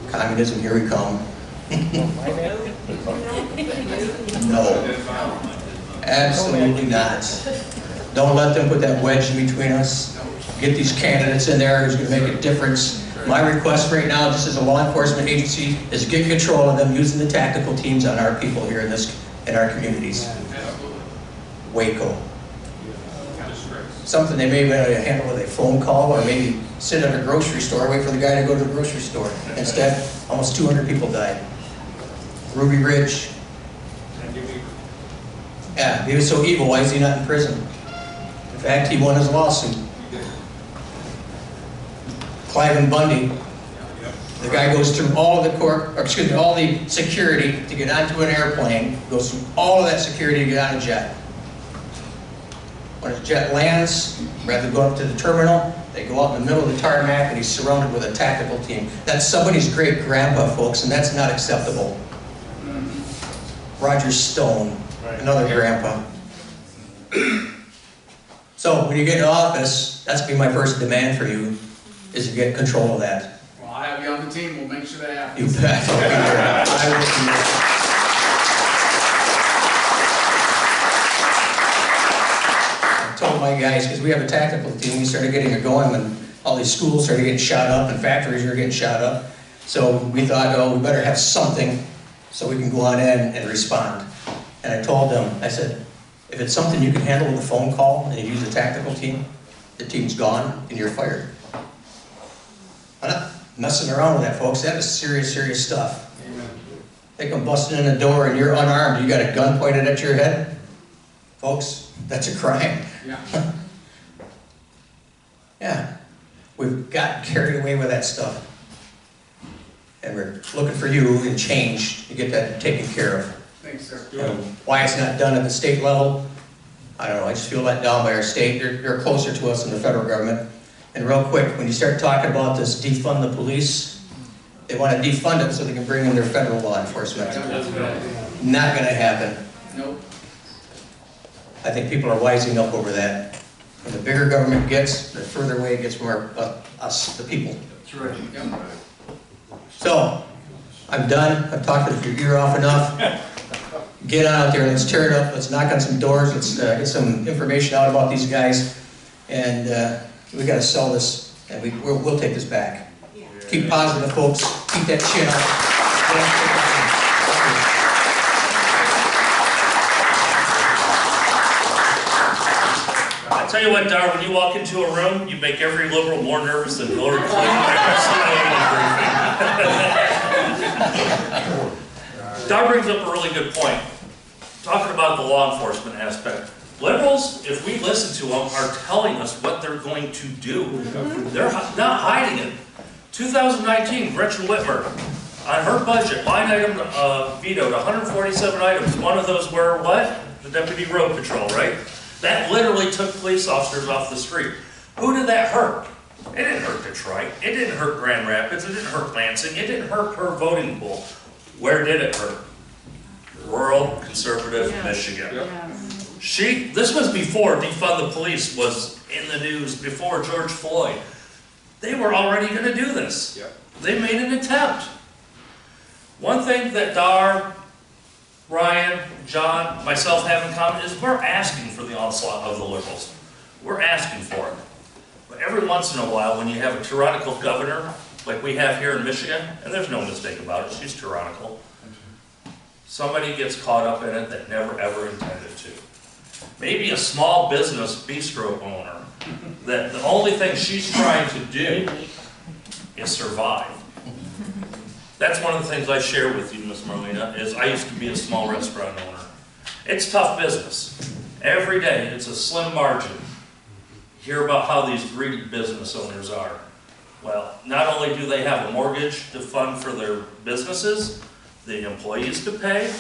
Communism, here we come. No, absolutely not. Don't let them put that wedge in between us. Get these candidates in there who's going to make a difference. My request right now, just as a law enforcement agency, is get control of them using the tactical teams on our people here in our communities. Waco. Something they may be able to handle with a phone call, or maybe sit at a grocery store, wait for the guy to go to the grocery store. Instead, almost 200 people died. Ruby Ridge. Yeah, he was so evil, why is he not in prison? In fact, he won his lawsuit. Clive and Bundy. The guy goes through all the all the security to get onto an airplane, goes through all of that security to get on a jet. When his jet lands, rather than go up to the terminal, they go out in the middle of the tarmac and he's surrounded with a tactical team. That's somebody's great-grandpa, folks, and that's not acceptable. Roger Stone, another grandpa. So when you get into office, that's going to be my first demand for you, is to get control of that. Well, I have you on the team, we'll make sure that happens. You bet. I'll be there. I will be there. I told my guys, because we have a tactical team, we started getting it going when all these schools started getting shot up and factories were getting shot up. So we thought, oh, we better have something so we can go on in and respond. And I told them, I said, if it's something you can handle with a phone call and you use a tactical team, the team's gone and you're fired. I'm not messing around with that, folks. That is serious, serious stuff. Amen. They come busting in the door and you're unarmed, you got a gun pointed at your head. Folks, that's a crime. Yeah. Yeah. We've got carried away with that stuff. And we're looking for you in change to get that taken care of. Thanks, sir. Why it's not done at the state level, I don't know. I just feel let down by our state. They're closer to us than the federal government. And real quick, when you start talking about this defund the police, they want to defund it so they can bring in their federal law enforcement. Not going to happen. Nope. I think people are wising up over that. And the bigger government gets, the further away it gets from us, the people. That's right. Yep. So, I'm done. I've talked your ear off enough. Get on out there, let's tear it up, let's knock on some doors, let's get some information out about these guys, and we got to sell this, and we'll take this back. Yeah. Keep positive, folks. Keep that chin up. I'll tell you what, Dar, when you walk into a room, you make every liberal more nervous than Hillary Clinton. Dar brings up a really good point, talking about the law enforcement aspect. Liberals, if we listen to them, are telling us what they're going to do. They're not hiding it. 2019, Gretchen Whitmer, on her budget, line item vetoed 147 items. One of those were what? The Deputy Road Patrol, right? That literally took police officers off the street. Who did that hurt? It didn't hurt Detroit. It didn't hurt Grand Rapids. It didn't hurt Lansing. It didn't hurt her voting pool. Where did it hurt? Rural, conservative Michigan. This was before defund the police was in the news, before George Floyd. They were already going to do this. They made an attempt. One thing that Dar, Ryan, John, myself have in common is we're asking for the onslaught of the liberals. We're asking for it. But every once in a while, when you have a tyrannical governor, like we have here in Michigan, and there's no mistake about it, she's tyrannical, somebody gets caught up in it that never ever intended to. Maybe a small business bistro owner, that the only thing she's trying to do is survive. That's one of the things I share with you, Miss Marlena, is I used to be a small restaurant owner. It's tough business. Every day, it's a slim margin. Hear about how these greedy business owners are. Well, not only do they have a mortgage to fund for their businesses, the employees to pay,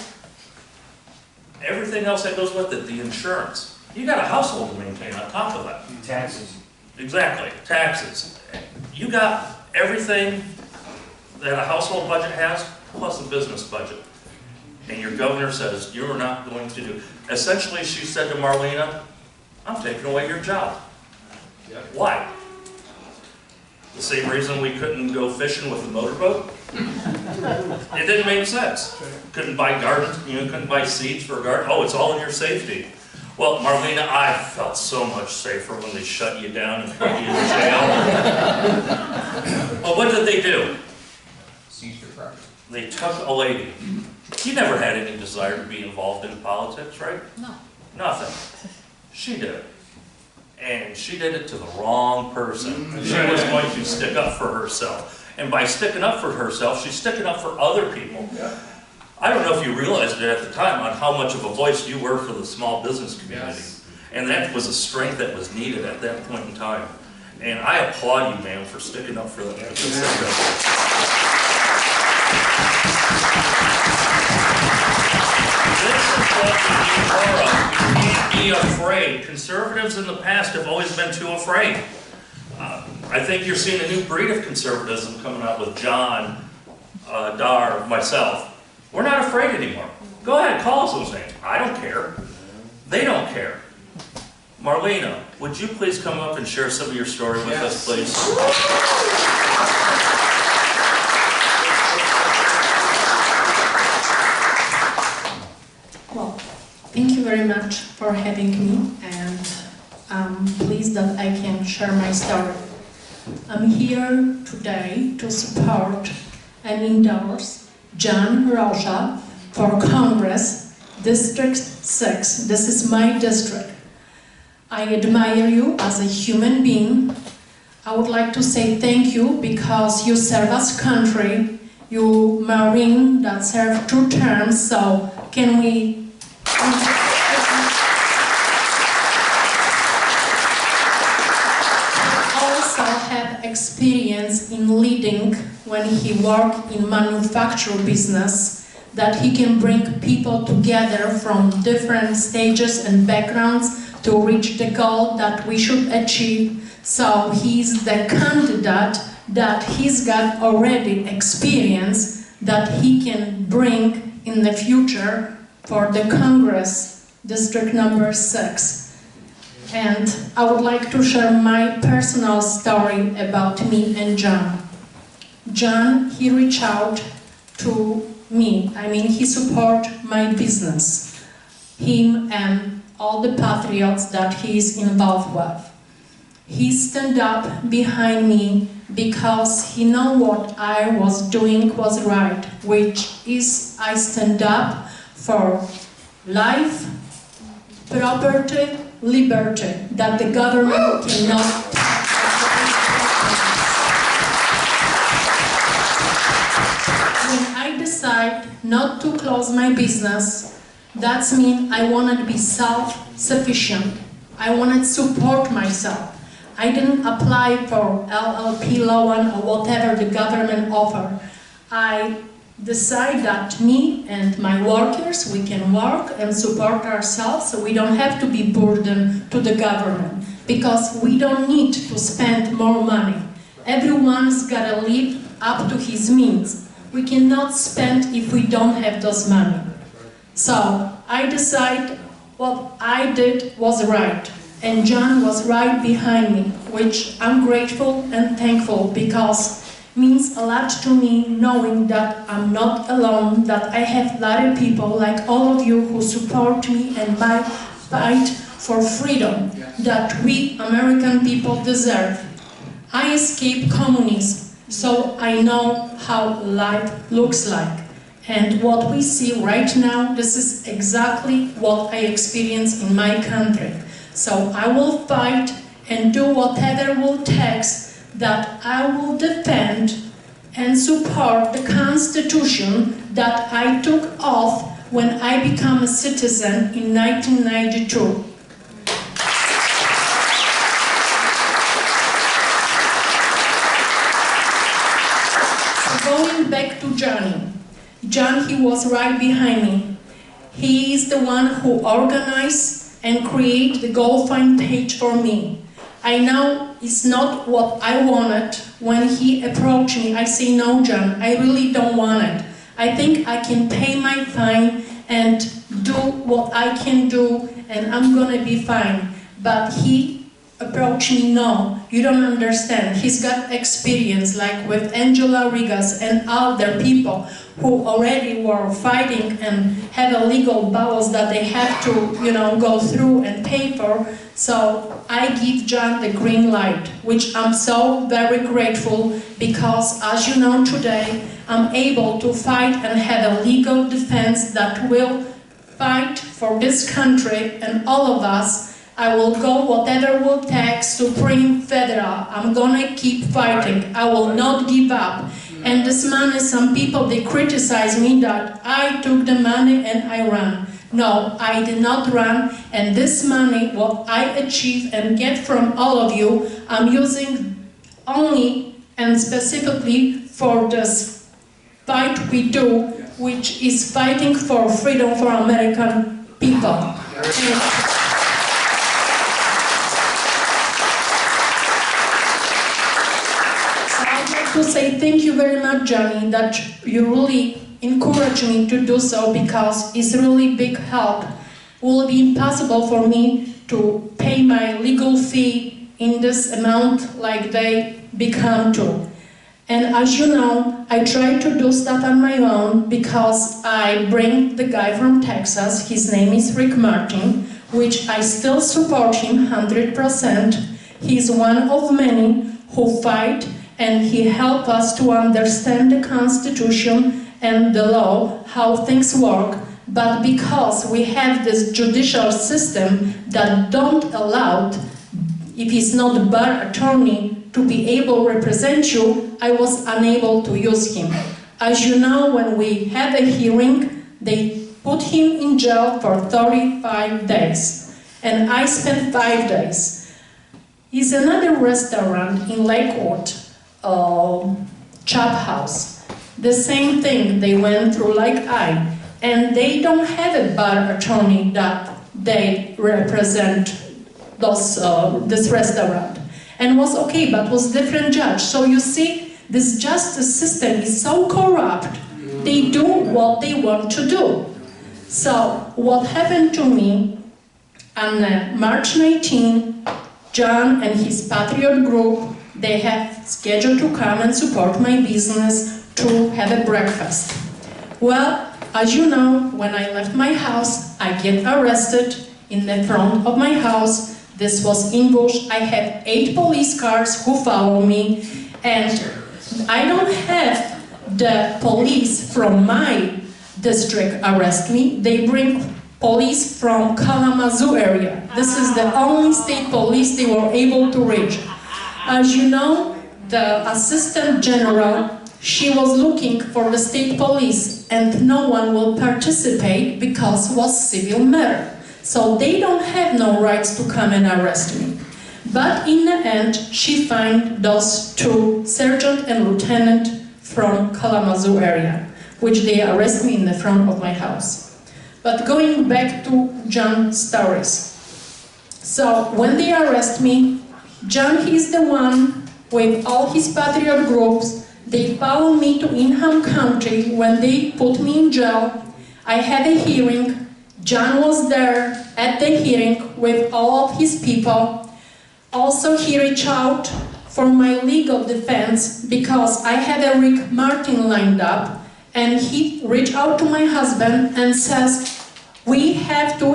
everything else that goes with it, the insurance. You got a household to maintain on top of that. Taxes. Exactly, taxes. You got everything that a household budget has, plus a business budget. And your governor says, you're not going to do. Essentially, she said to Marlena, I'm taking away your job. Why? The same reason we couldn't go fishing with a motorboat? It didn't make sense. Couldn't buy gardens, couldn't buy seeds for a garden. Oh, it's all in your safety. Well, Marlena, I felt so much safer when they shut you down and put you in jail. Well, what did they do? Seized your property. They took a lady. You never had any desire to be involved in politics, right? No. Nothing. She did it. And she did it to the wrong person. She was going to stick up for herself. And by sticking up for herself, she's sticking up for other people. I don't know if you realized it at the time on how much of a voice you were for the small business community. Yes. And that was a strength that was needed at that point in time. And I applaud you, ma'am, for sticking up for that. This is what we need more of. We can't be afraid. Conservatives in the past have always been too afraid. I think you're seeing a new breed of conservatism coming out with John, Dar, myself. We're not afraid anymore. Go ahead, call us those names. I don't care. They don't care. Marlena, would you please come up and share some of your story with us, please? Well, thank you very much for having me, and I'm pleased that I can share my story. I'm here today to support and endorse Jon Rocha for Congress, District 6. This is my district. I admire you as a human being. I would like to say thank you because you serve us country. You Marine that served 2 terms, so can we... also have experience in leading when he worked in manufacturing business, that he can bring people together from different stages and backgrounds to reach the goal that we should achieve. So he's the candidate that he's got already experience that he can bring in the future for the Congress, District number 6. And I would like to share my personal story about me and Jon. Jon, he reached out to me. I mean, he supported my business. Him and all the patriots that he is involved with. He stood up behind me because he knew what I was doing was right, which is I stand up for life, property, liberty, that the government cannot touch. When I decide not to close my business, that means I wanted to be self-sufficient. I wanted to support myself. I didn't apply for LLP loan or whatever the government offered. I decided that me and my workers, we can work and support ourselves, so we don't have to be burdened to the government, because we don't need to spend more money. Everyone's got to live up to his means. We cannot spend if we don't have those money. So I decided what I did was right, and Jon was right behind me, which I'm grateful and thankful, because it means a lot to me knowing that I'm not alone, that I have a lot of people like all of you who support me and my fight for freedom that we American people deserve. I escaped communism, so I know how life looks like. And what we see right now, this is exactly what I experienced in my country. So I will fight and do whatever will take, that I will defend and support the Constitution that I took off when I became a citizen in 1992. Going back to Jon, he was right behind me. He is the one who organized and created the GoFund page for me. I know it's not what I wanted. When he approached me, I say, no, Jon, I really don't want it. I think I can pay my fine and do what I can do, and I'm gonna be fine. But he approached me, no, you don't understand. He's got experience, like with Angela Rigas and other people who already were fighting and had a legal battles that they have to, go through and pay for. So I give Jon the green light, which I'm so very grateful, because as you know today, I'm able to fight and have a legal defense that will fight for this country and all of us. I will go whatever will take, Supreme, Federal. I'm gonna keep fighting. I will not give up. And this money, some people, they criticize me that I took the money and I ran. No, I did not run, and this money, what I achieve and get from all of you, I'm using only and specifically for this fight we do, which is fighting for freedom for American people. To say thank you very much, Johnny, that you really encourage me to do so, because it's really big help. It will be impossible for me to pay my legal fee in this amount like they become to. And as you know, I try to do stuff on my own because I bring the guy from Texas, his name is Rick Martin, which I still support him 100%. He's one of many who fight, and he helped us to understand the Constitution and the law, how things work. But because we have this judicial system that don't allow, if he's not a bar attorney, to be able to represent you, I was unable to use him. As you know, when we had a hearing, they put him in jail for 35 days. And I spent 5 days. It's another restaurant in Lakewood, Chop House. The same thing they went through like I. And they don't have a bar attorney that they represent this restaurant. And was okay, but was different judge. So you see, this justice system is so corrupt, they do what they want to do. So what happened to me on March 19, John and his Patriot group, they have scheduled to come and support my business to have a breakfast. Well, as you know, when I left my house, I get arrested in the front of my house. This was ambushed. I have 8 police cars who follow me, and I don't have the police from my district arrest me. They bring police from Kalamazoo area. This is the only state police they were able to reach. As you know, the assistant general, she was looking for the state police, and no one will participate because it was civil matter. So they don't have no rights to come and arrest me. But in the end, she found those 2 sergeant and lieutenant from Kalamazoo area, which they arrest me in the front of my house. But going back to John's stories. So when they arrest me, John, he's the one with all his patriot groups. They follow me to Ingham County. When they put me in jail, I had a hearing. John was there at the hearing with all of his people. Also, he reached out for my legal defense because I had a Rick Martin lined up, and he reached out to my husband and says, we have to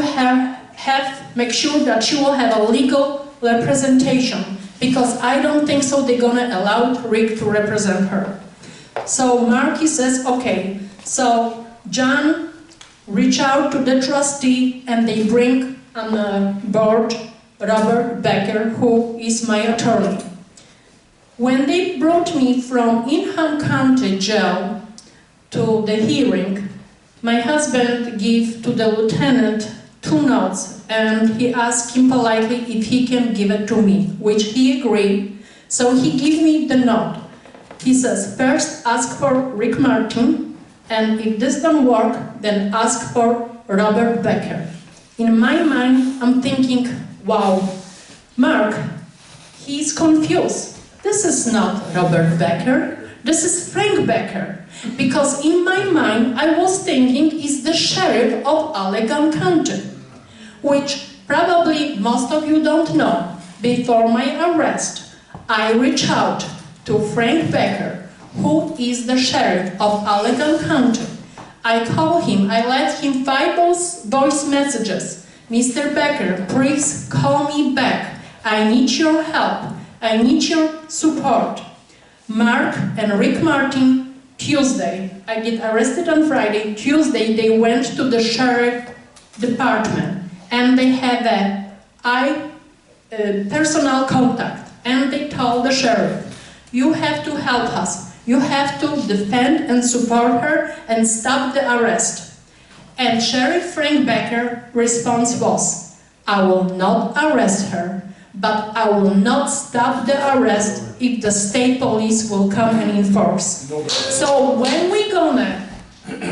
make sure that you will have a legal representation, because I don't think so they're gonna allow Rick to represent her. So Marky says, okay. So John reach out to the trustee, and they bring on the board Robert Becker, who is my attorney. When they brought me from Ingham County Jail to the hearing, my husband gave to the lieutenant 2 notes, and he asked him politely if he can give it to me, which he agreed. So he gave me the note. He says, first ask for Rick Martin, and if this don't work, then ask for Robert Becker. In my mind, I'm thinking, wow, Mark, he's confused. This is not Robert Becker, this is Frank Becker. Because in my mind, I was thinking he's the sheriff of Allegan County, which probably most of you don't know. Before my arrest, I reached out to Frank Becker, who is the sheriff of Allegan County. I called him, I left him 5 voice messages. Mr. Becker, please call me back. I need your help. I need your support. Mark and Rick Martin, Tuesday. I get arrested on Friday. Tuesday, they went to the sheriff department, and they have personal contact, and they told the sheriff, you have to help us. You have to defend and support her and stop the arrest. And Sheriff Frank Becker response was, I will not arrest her, but I will not stop the arrest if the state police will come and enforce. So when we're gonna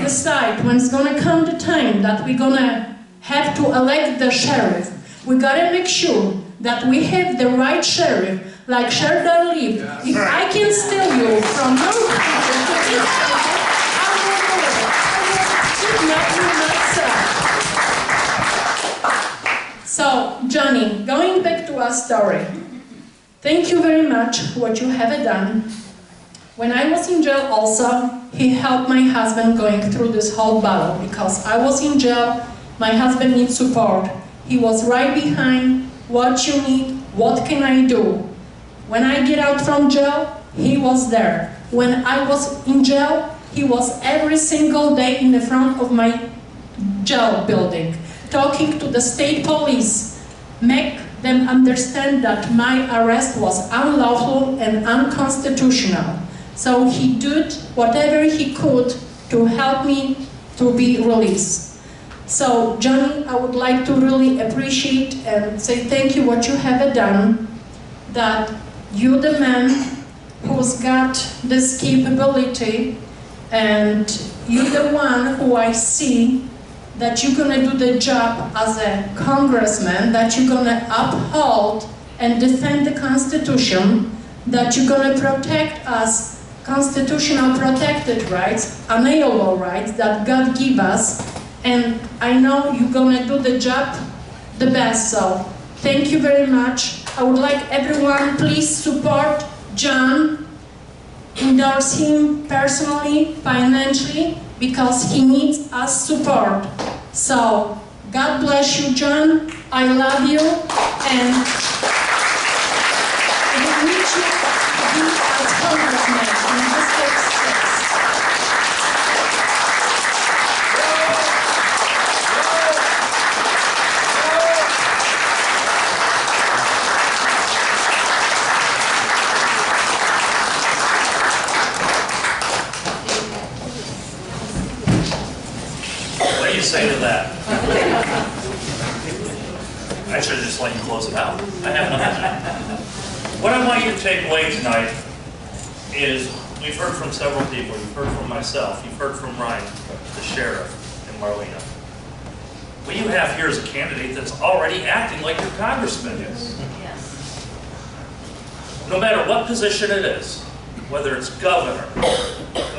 decide, when it's gonna come the time that we're gonna have to elect the sheriff, we gotta make sure that we have the right sheriff, like Sheriff Darley. If I can steal you from your country to this country, I will do it. I will kidnap you myself. So, Johnny, going back to our story, thank you very much for what you have done. When I was in jail also, he helped my husband going through this whole battle, because I was in jail, my husband needs support. He was right behind, what you need, what can I do? When I get out from jail, he was there. When I was in jail, he was every single day in the front of my jail building, talking to the state police, make them understand that my arrest was unlawful and unconstitutional. So he did whatever he could to help me to be released. So, Johnny, I would like to really appreciate and say thank you what you have done, that you're the man who's got this capability, and you're the one who I see that you're gonna do the job as a congressman, that you're gonna uphold and defend the Constitution, that you're gonna protect us constitutional protected rights, unalienable rights that God give us, and I know you're gonna do the job the best, so thank you very much. I would like everyone, please support Jon, endorse him personally, financially, because he needs our support. So, God bless you, Jon. I love you, and we need you to be as congressman in this state. Say to that. I should have just let you close it out. I have nothing. What I want you to take away tonight is we've heard from several people. You've heard from myself. You've heard from Ryan, the sheriff, and Marlena. What you have here is a candidate that's already acting like your congressman is. Yes. No matter what position it is, whether it's governor,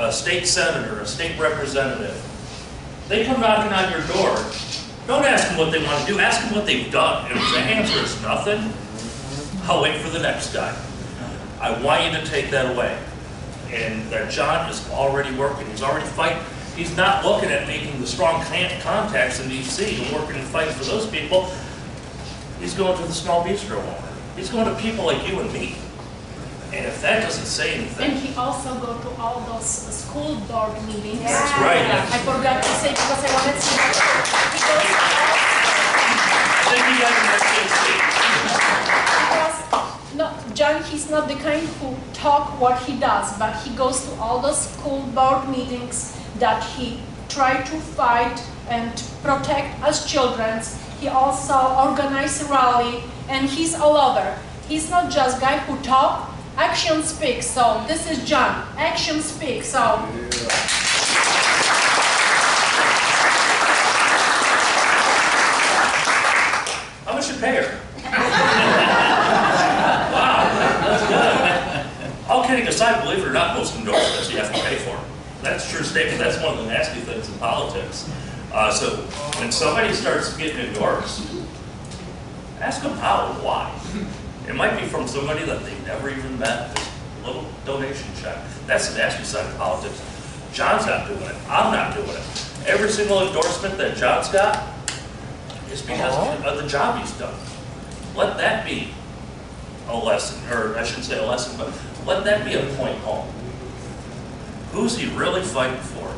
a state senator, a state representative, they come knocking on your door. Don't ask them what they want to do. Ask them what they've done. If the answer is nothing, I'll wait for the next guy. I want you to take that away. And that Jon is already working. He's already fighting. He's not looking at making the strong contacts in D.C. and working and fighting for those people. He's going to the small bistro owner. He's going to people like you and me. And if that doesn't say anything... And he also go to all those school board meetings. That's right. Yeah. I forgot to say because I wanted to see that. I think you guys are because, no, Jon, he's not the kind who talk what he does, but he goes to all those school board meetings that he try to fight and protect us children. He also organized a rally, and he's all over. He's not just guy who talk. Action speaks, so this is Jon. Action speaks, so. How much you pay her? Wow, that's good. All kidding aside, believe it or not, most endorsements you have to pay for. That's a true statement. That's one of the nasty things in politics. So when somebody starts getting endorsed, ask them how and why. It might be from somebody that they've never even met, just a little donation check. That's the nasty side of politics. Jon's not doing it. I'm not doing it. Every single endorsement that Jon's got is because of the job he's done. Let that be a lesson, or I shouldn't say a lesson, but let that be a point home. Who's he really fighting for?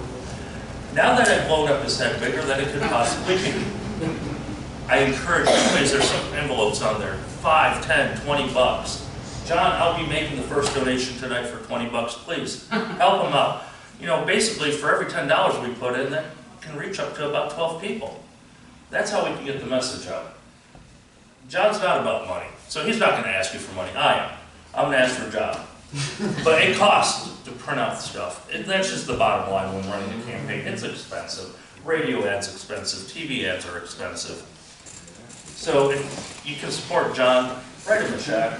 Now that I've blown up his head bigger than it could possibly be, I encourage you, please, there's some envelopes on there, 5, 10, 20 bucks. John, I'll be making the first donation tonight for 20 bucks, please. Help him out. You know, basically for every $10 we put in, that can reach up to about 12 people. That's how we can get the message out. John's not about money, so he's not going to ask you for money. I am. I'm going to ask for a job. But it costs to print out the stuff. That's just the bottom line when running a campaign. It's expensive. Radio ads expensive. TV ads are expensive. So if you can support John, write him a check.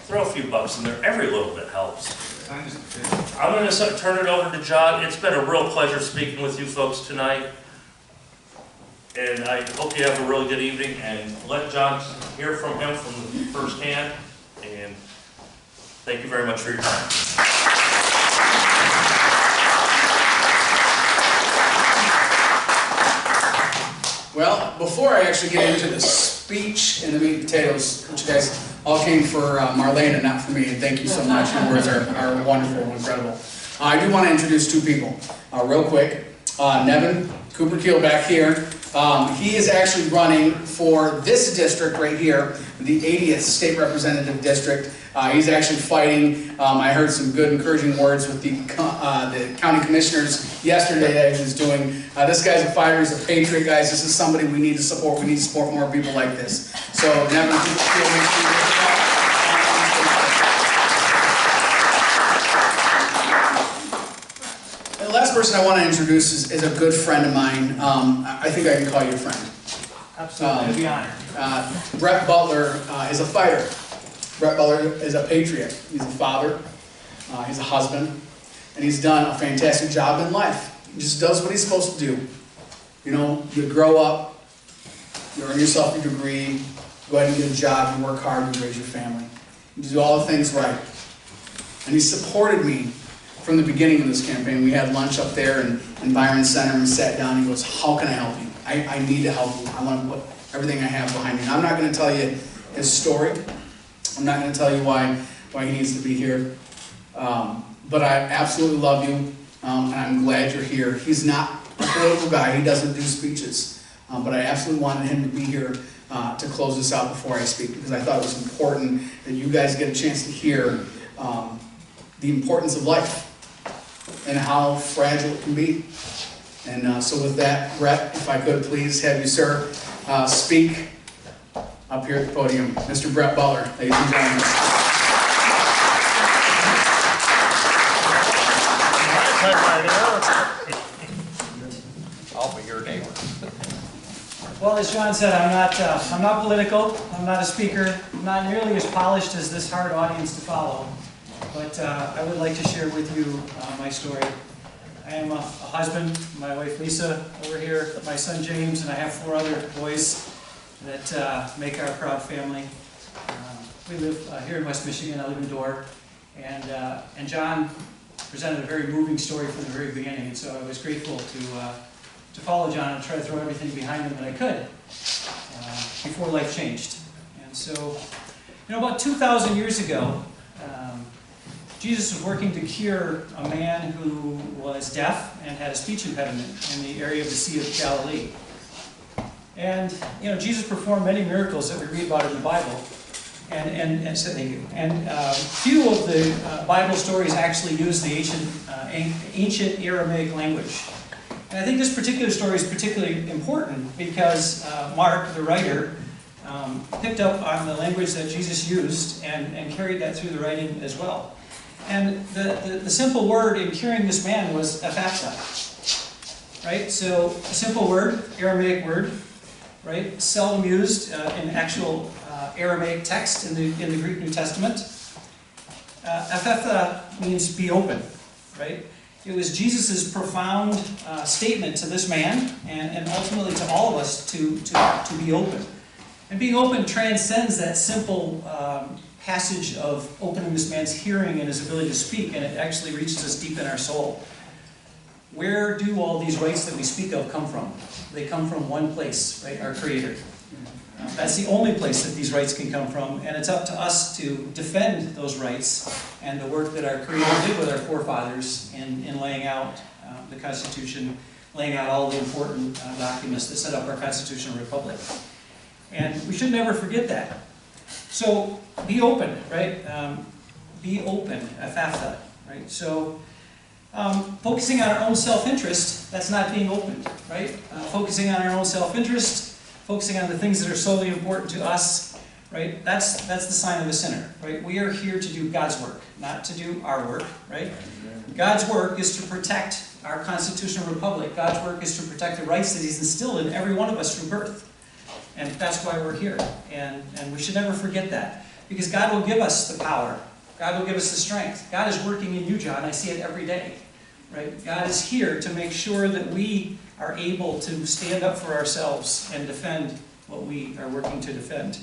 Throw a few bucks in there. Every little bit helps. I'm going to turn it over to John. It's been a real pleasure speaking with you folks tonight. And I hope you have a really good evening. And let John hear from him from the first hand. And thank you very much for your time. Well, before I actually get into the speech and the meat and potatoes, which you guys all came for Marlena, not for me, and thank you so much. Your words are wonderful and incredible. I do want to introduce two people real quick. Nevin Cooper Keel back here. He is actually running for this district right here, the 80th State Representative District. He's actually fighting. I heard some good encouraging words with the county commissioners yesterday that he was doing. This guy's a fighter, he's a patriot, guys. This is somebody we need to support. We need to support more people like this. So, Nevin, the last person I want to introduce is a good friend of mine. I think I can call you a friend. Absolutely, I'd be honored. Brett Butler is a fighter. Brett Butler is a patriot. He's a father, he's a husband, and he's done a fantastic job in life. He just does what he's supposed to do. You know, you grow up, you earn yourself your degree, go ahead and get a job, you work hard, you raise your family. You do all the things right. And he supported me from the beginning of this campaign. We had lunch up there in Byron Center and sat down and he goes, how can I help you? I need to help you. I want to put everything I have behind me. And I'm not going to tell you his story. I'm not going to tell you why he needs to be here. But I absolutely love you, and I'm glad you're here. He's not a political guy. He doesn't do speeches. But I absolutely wanted him to be here to close this out before I speak, because I thought it was important that you guys get a chance to hear the importance of life and how fragile it can be. And so with that, Brett, if I could please have you, sir, speak up here at the podium. Mr. Brett Butler, ladies and gentlemen. I'll be your neighbor. Well, as John said, I'm not political. I'm not a speaker. I'm not nearly as polished as this hard audience to follow. But I would like to share with you my story. I am a husband, my wife Lisa over here, my son James, and I have 4 other boys that make our proud family. We live here in West Michigan. I live in Dorr, and John presented a very moving story from the very beginning, and so I was grateful to follow John and try to throw everything behind him that I could before life changed. And so, you know, about 2,000 years ago, Jesus was working to cure a man who was deaf and had a speech impediment in the area of the Sea of Galilee. And, you know, Jesus performed many miracles that we read about in the Bible. And few of the Bible stories actually use the ancient Aramaic language. And I think this particular story is particularly important because Mark, the writer, picked up on the language that Jesus used and carried that through the writing as well. And the simple word in curing this man was aphatha, right? So a simple word, Aramaic word, right? Seldom used in actual Aramaic text in the Greek New Testament. Aphatha means be open, right? It was Jesus' profound statement to this man and ultimately to all of us to be open. And being open transcends that simple passage of opening this man's hearing and his ability to speak, and it actually reaches us deep in our soul. Where do all these rights that we speak of come from? They come from one place, right? Our Creator. That's the only place that these rights can come from, and it's up to us to defend those rights and the work that our Creator did with our forefathers in laying out the Constitution laying out all the important documents that set up our constitutional republic. And we should never forget that. So be open, right? Be open, afafta, right? So focusing on our own self-interest, that's not being open, right? Focusing on our own self-interest, focusing on the things that are solely important to us, right? That's the sign of a sinner, right? We are here to do God's work, not to do our work, right? God's work is to protect our constitutional republic. God's work is to protect the rights that He's instilled in every one of us through birth. And that's why we're here. And we should never forget that. Because God will give us the power. God will give us the strength. God is working in you, John. I see it every day. Right? God is here to make sure that we are able to stand up for ourselves and defend what we are working to defend.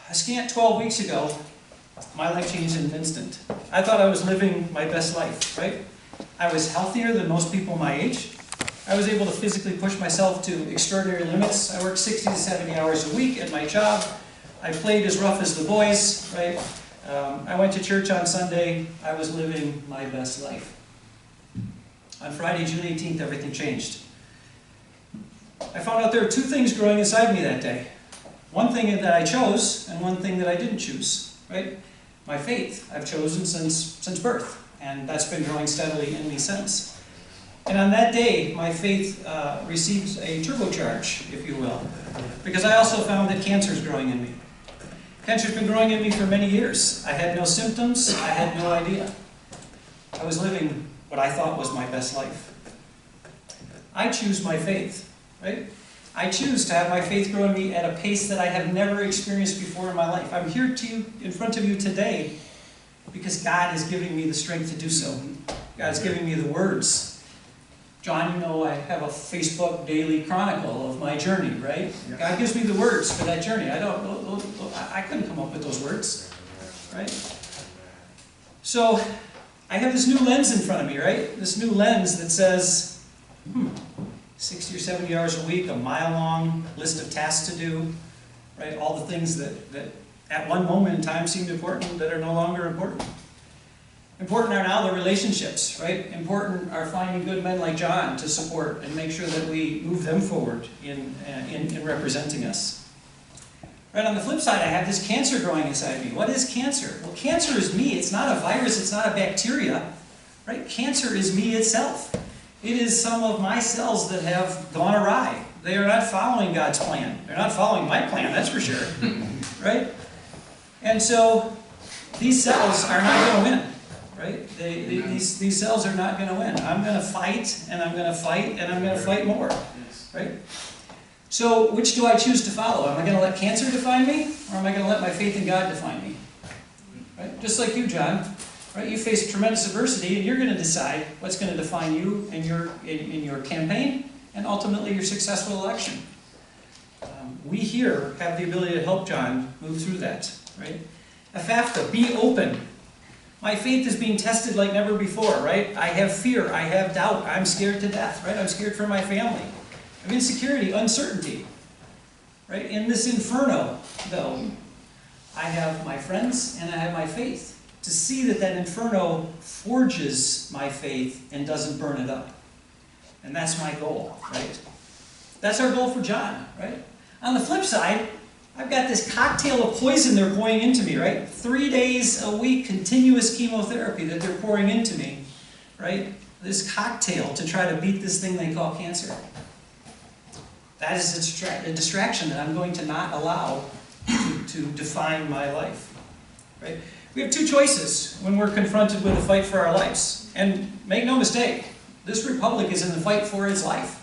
A scant 12 weeks ago, my life changed in an instant. I thought I was living my best life, right? I was healthier than most people my age. I was able to physically push myself to extraordinary limits. I worked 60 to 70 hours a week at my job. I played as rough as the boys, right? I went to church on Sunday. I was living my best life. On Friday, June 18th, everything changed. I found out there were two things growing inside me that day. One thing that I chose, and one thing that I didn't choose, right? My faith, I've chosen since birth, and that's been growing steadily in me since. And on that day, my faith received a turbocharge, if you will, because I also found that cancer is growing in me. Cancer's been growing in me for many years. I had no symptoms. I had no idea. I was living what I thought was my best life. I choose my faith, right? I choose to have my faith grow in me at a pace that I have never experienced before in my life. I'm here in front of you today because God is giving me the strength to do so. God's giving me the words. John, you know I have a Facebook daily chronicle of my journey, right? God gives me the words for that journey. I couldn't come up with those words, right? So I have this new lens in front of me, right? This new lens that says, 60 or 70 hours a week, a mile-long list of tasks to do, right? All the things that at one moment in time seemed important that are no longer important. Important are now the relationships, right? Important are finding good men like John to support and make sure that we move them forward in representing us. Right, on the flip side, I have this cancer growing inside me. What is cancer? Well, cancer is me. It's not a virus. It's not a bacteria. Right? Cancer is me itself. It is some of my cells that have gone awry. They are not following God's plan. They're not following my plan, that's for sure. Right? And so these cells are not going to win. Right? These cells are not going to win. I'm going to fight, and I'm going to fight, and I'm going to fight more. Right? So, which do I choose to follow? Am I going to let cancer define me, or am I going to let my faith in God define me? Right? Just like you, John. Right? You face tremendous adversity, and you're going to decide what's going to define you in your campaign, and ultimately your successful election. We here have the ability to help John move through that. Right? Afafta, be open. My faith is being tested like never before, right? I have fear, I have doubt, I'm scared to death, right? I'm scared for my family. I have insecurity, uncertainty, right? In this inferno, though, I have my friends and I have my faith. To see that that inferno forges my faith and doesn't burn it up. And that's my goal, right? That's our goal for John, right? On the flip side, I've got this cocktail of poison they're pouring into me, right? 3 days a week, continuous chemotherapy that they're pouring into me, right? This cocktail to try to beat this thing they call cancer. That is a distraction that I'm going to not allow to define my life, right? We have two choices when we're confronted with a fight for our lives. And make no mistake, this republic is in the fight for its life.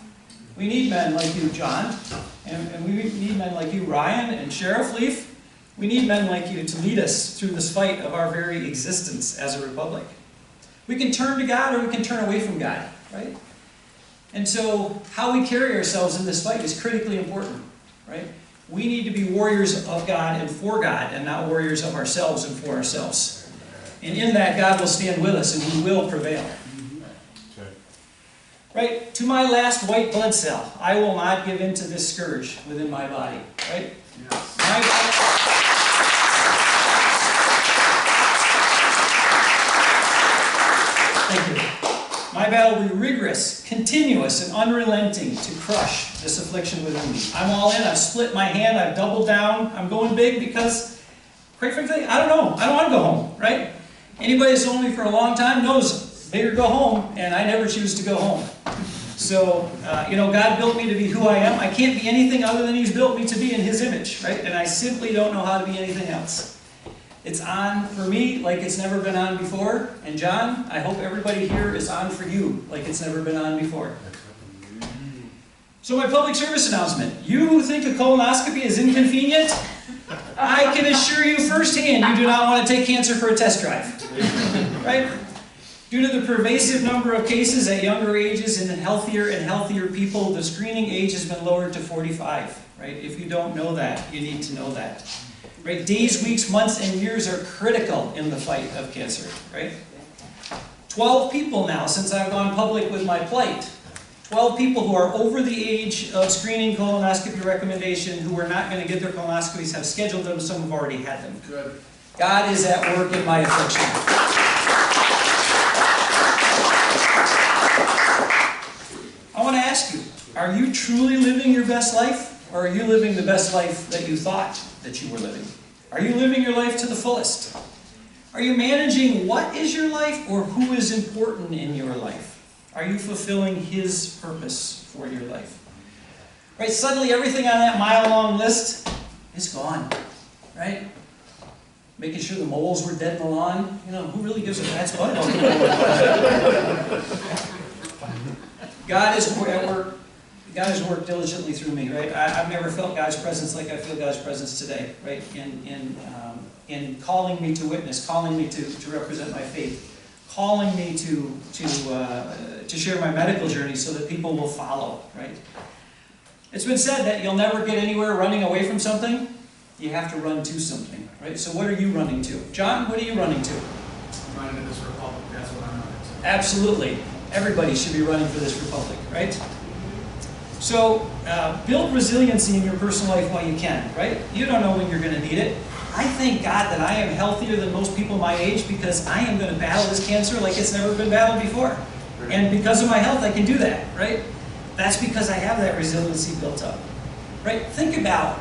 We need men like you, John, and we need men like you, Ryan, and Sheriff Leaf. We need men like you to lead us through this fight of our very existence as a republic. We can turn to God or we can turn away from God, right? And so how we carry ourselves in this fight is critically important, right? We need to be warriors of God and for God, and not warriors of ourselves and for ourselves. And in that, God will stand with us and we will prevail. Right? To my last white blood cell, I will not give in to this scourge within my body. Right? Yes. Thank you. My battle will be rigorous, continuous, and unrelenting to crush this affliction within me. I'm all in, I've split my hand, I've doubled down, I'm going big because, quite frankly, I don't know. I don't want to go home, right? Anybody that's known me for a long time knows bigger go home, and I never choose to go home. So, God built me to be who I am. I can't be anything other than He's built me to be in His image, right? And I simply don't know how to be anything else. It's on for me like it's never been on before. And John, I hope everybody here is on for you like it's never been on before. So my public service announcement. You who think a colonoscopy is inconvenient, I can assure you firsthand you do not want to take cancer for a test drive. Right? Due to the pervasive number of cases at younger ages and healthier people, the screening age has been lowered to 45. Right? If you don't know that, you need to know that. Right? Days, weeks, months, and years are critical in the fight of cancer. Right? 12 people now, since I've gone public with my plight, 12 people who are over the age of screening colonoscopy recommendation who are not going to get their colonoscopies have scheduled them. Some have already had them. Good. God is at work in my affliction. I want to ask you, are you truly living your best life, or are you living the best life that you thought that you were living? Are you living your life to the fullest? Are you managing what is your life or who is important in your life? Are you fulfilling His purpose for your life? Right? Suddenly everything on that mile-long list is gone. Right? Making sure the moles were dead in the lawn. Who really gives a rat's butt? God is at work. God has worked diligently through me, right? I've never felt God's presence like I feel God's presence today, right? In calling me to witness, calling me to represent my faith, calling me to share my medical journey so that people will follow, right? It's been said that you'll never get anywhere running away from something. You have to run to something, right? So what are you running to? John, what are you running to? I'm running to this republic. That's what I'm running to. Absolutely. Everybody should be running for this republic, right? So, build resiliency in your personal life while you can, right? You don't know when you're going to need it. I thank God that I am healthier than most people my age because I am going to battle this cancer like it's never been battled before. And because of my health, I can do that, right? That's because I have that resiliency built up, right? Think about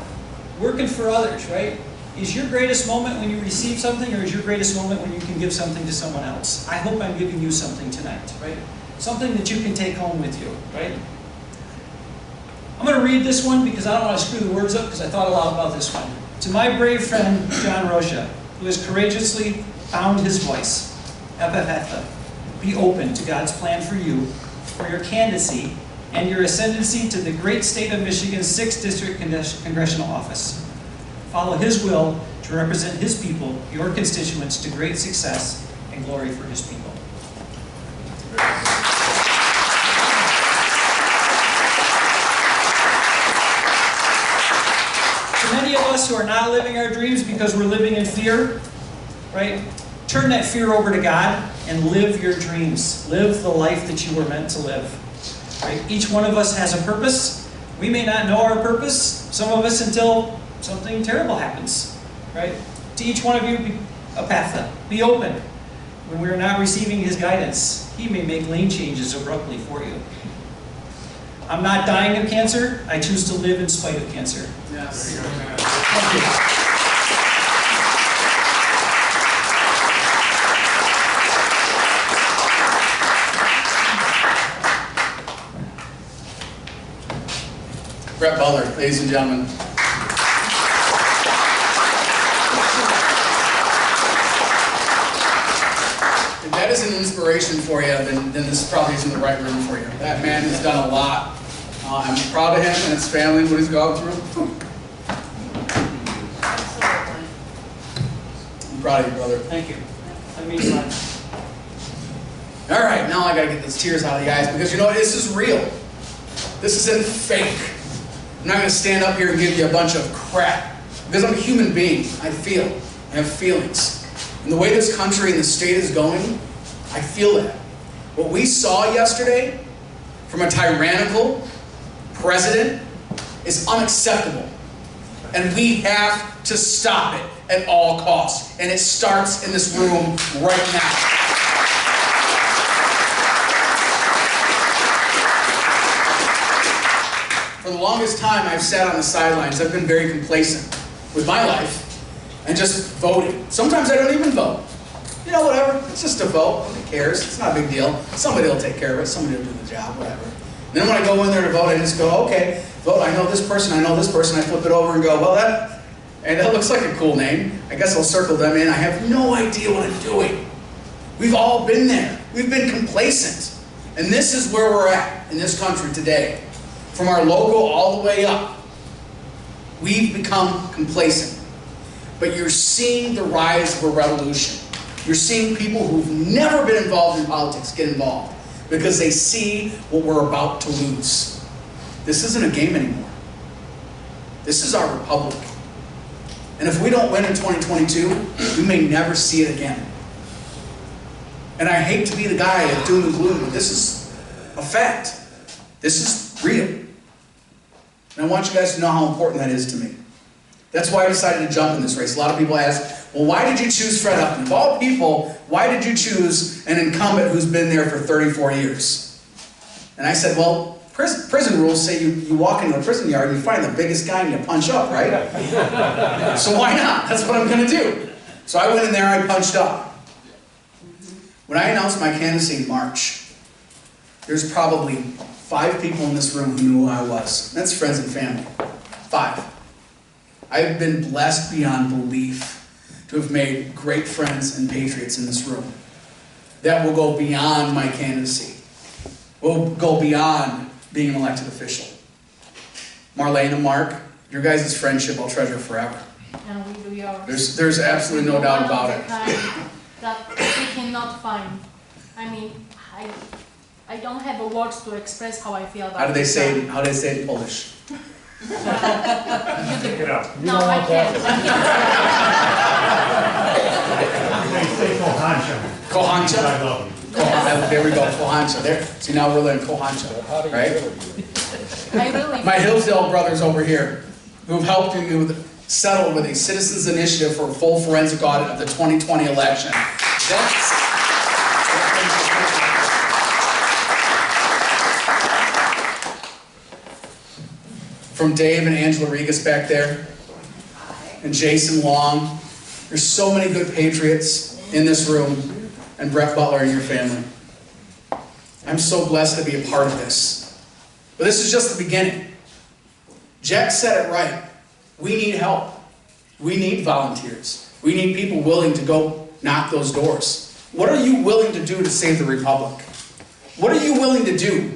working for others, right? Is your greatest moment when you receive something, or is your greatest moment when you can give something to someone else? I hope I'm giving you something tonight, right? Something that you can take home with you, right? I'm going to read this one because I don't want to screw the words up because I thought a lot about this one. To my brave friend, Jon Rocha, who has courageously found his voice, Epiphatha, be open to God's plan for you, for your candidacy, and your ascendancy to the great state of Michigan's 6th District Congressional Office. Follow His will to represent His people, your constituents, to great success and glory for His people. Many of us who are not living our dreams because we're living in fear, right? Turn that fear over to God and live your dreams. Live the life that you were meant to live. Right? Each one of us has a purpose. We may not know our purpose, some of us, until something terrible happens. Right? To each one of you, be a path. Be open. When we are not receiving His guidance, He may make lane changes abruptly for you. I'm not dying of cancer. I choose to live in spite of cancer. Yes. Thank you. Brett Butler, ladies and gentlemen. If that is an inspiration for you, then this probably isn't the right room for you. That man has done a lot. I'm proud of him and his family and what he's gone through. I'm proud of you, brother. Thank you. That means much. All right, now I gotta get these tears out of the eyes because you know what? This is real. This isn't fake. I'm not gonna stand up here and give you a bunch of crap because I'm a human being. I feel. I have feelings. And the way this country and the state is going, I feel that. What we saw yesterday from a tyrannical president is unacceptable. And we have to stop it at all costs. And it starts in this room right now. for the longest time, I've sat on the sidelines. I've been very complacent with my life and just voting. Sometimes I don't even vote. You know, whatever. It's just a vote. Who cares? It's not a big deal. Somebody will take care of it. Somebody will do the job, whatever. And then when I go in there to vote, I just go, okay, vote. I know this person. I know this person. I flip it over and go, well, that looks like a cool name. I guess I'll circle them in. I have no idea what I'm doing. We've all been there. We've been complacent. And this is where we're at in this country today. From our local all the way up. We've become complacent. But you're seeing the rise of a revolution. You're seeing people who've never been involved in politics get involved because they see what we're about to lose. This isn't a game anymore. This is our republic. And if we don't win in 2022, we may never see it again. And I hate to be the guy of doom and gloom, but this is a fact. This is real. And I want you guys to know how important that is to me. That's why I decided to jump in this race. A lot of people ask, well, why did you choose Fred Upton? Of all people, why did you choose an incumbent who's been there for 34 years? And I said, well, prison rules say you walk into a prison yard and you find the biggest guy and you punch up, right? So why not? That's what I'm going to do. So I went in there, I punched up. When I announced my candidacy in March, there's probably 5 people in this room who knew who I was. That's friends and family. 5. I've been blessed beyond belief to have made great friends and patriots in this room that will go beyond my candidacy, will go beyond being an elected official. Marlena, Mark, your guys' friendship I'll treasure forever. And we do yours. There's absolutely no doubt about it. That we cannot find. I mean, I don't have the words to express how I feel about it. How do they say it in Polish? Pick it up. No, I can't. They say Kohancha. Kohancha? I love you. There we go, Kohancha. There. See, now we're learning Kohancha, right? I really. My Hillsdale brothers over here, who've helped me settle with a citizens initiative for a full forensic audit of the 2020 election. From Dave and Angela Regas back there, and Jason Long. There's so many good patriots in this room, and Brett Butler and your family. I'm so blessed to be a part of this. But this is just the beginning. Jack said it right. We need help. We need volunteers. We need people willing to go knock those doors. What are you willing to do to save the republic? What are you willing to do?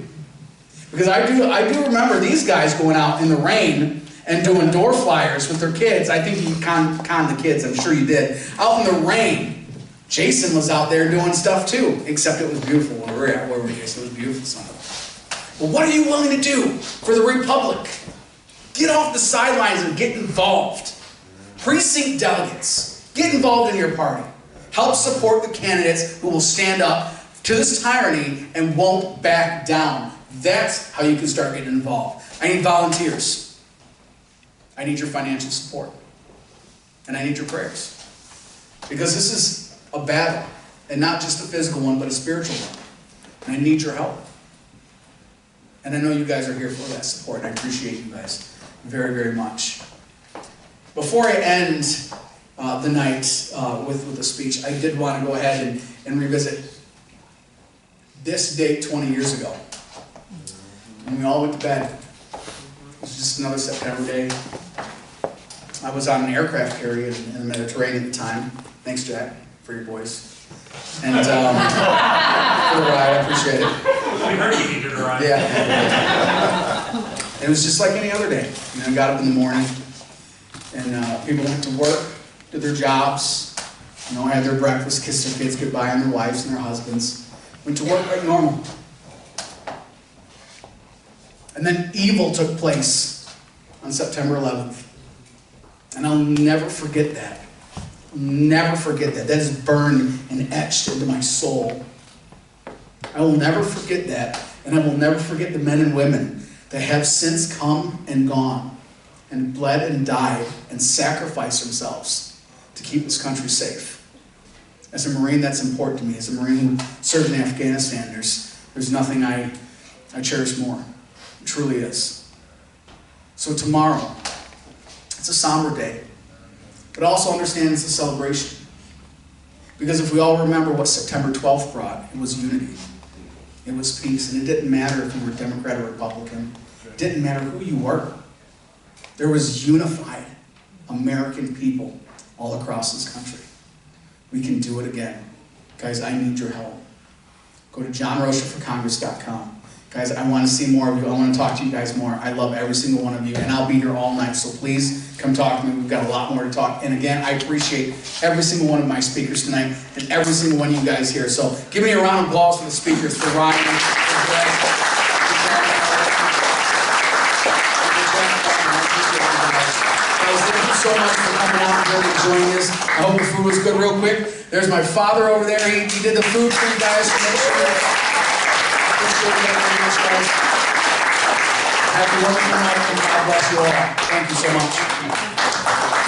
Because I do remember these guys going out in the rain and doing door flyers with their kids. I think you conned the kids, I'm sure you did. Out in the rain. Jason was out there doing stuff too, except it was beautiful when we were at where we were, so it was beautiful Sunday. But what are you willing to do for the republic? Get off the sidelines and get involved. Precinct delegates, get involved in your party. Help support the candidates who will stand up to this tyranny and won't back down. That's how you can start getting involved. I need volunteers. I need your financial support. And I need your prayers. Because this is a battle. And not just a physical one, but a spiritual one. And I need your help. And I know you guys are here for that support. And I appreciate you guys very, very much. Before I end the night with the speech, I did want to go ahead and revisit this date 20 years ago. When we all went to bed. It was just another September day. I was on an aircraft carrier in the Mediterranean at the time. Thanks, Jack, for your voice. And for the ride, I appreciate it. We heard you needed a ride. Yeah. It was just like any other day. You know, I got up in the morning, and people went to work, did their jobs, you know, had their breakfast, kissed their kids goodbye and their wives and their husbands. Went to work like normal. And then evil took place on September 11th. And I'll never forget that. Never forget that. That is burned and etched into my soul. I will never forget that. And I will never forget the men and women that have since come and gone and bled and died and sacrificed themselves to keep this country safe. As a Marine, that's important to me. As a Marine who served in Afghanistan, there's nothing I cherish more. It truly is. So tomorrow, it's a somber day, but also understand it's a celebration. Because if we all remember what September 12th brought, it was unity. It was peace, and it didn't matter if you were Democrat or Republican. It didn't matter who you were. There was unified American people all across this country. We can do it again. Guys, I need your help. Go to JonRochaForCongress.com. Guys, I want to see more of you. I want to talk to you guys more. I love every single one of you, and I'll be here all night, so please come talk to me. We've got a lot more to talk. And again, I appreciate every single one of my speakers tonight and every single one of you guys here. So give me a round of applause for the speakers, for Ryan, for Greg, for guys, thank you so much for coming out here and joining us. I hope the food was good real quick. There's my father over there. He did the food for you guys. So make sure Happy wonderful night, and God bless you all. Thank you so much.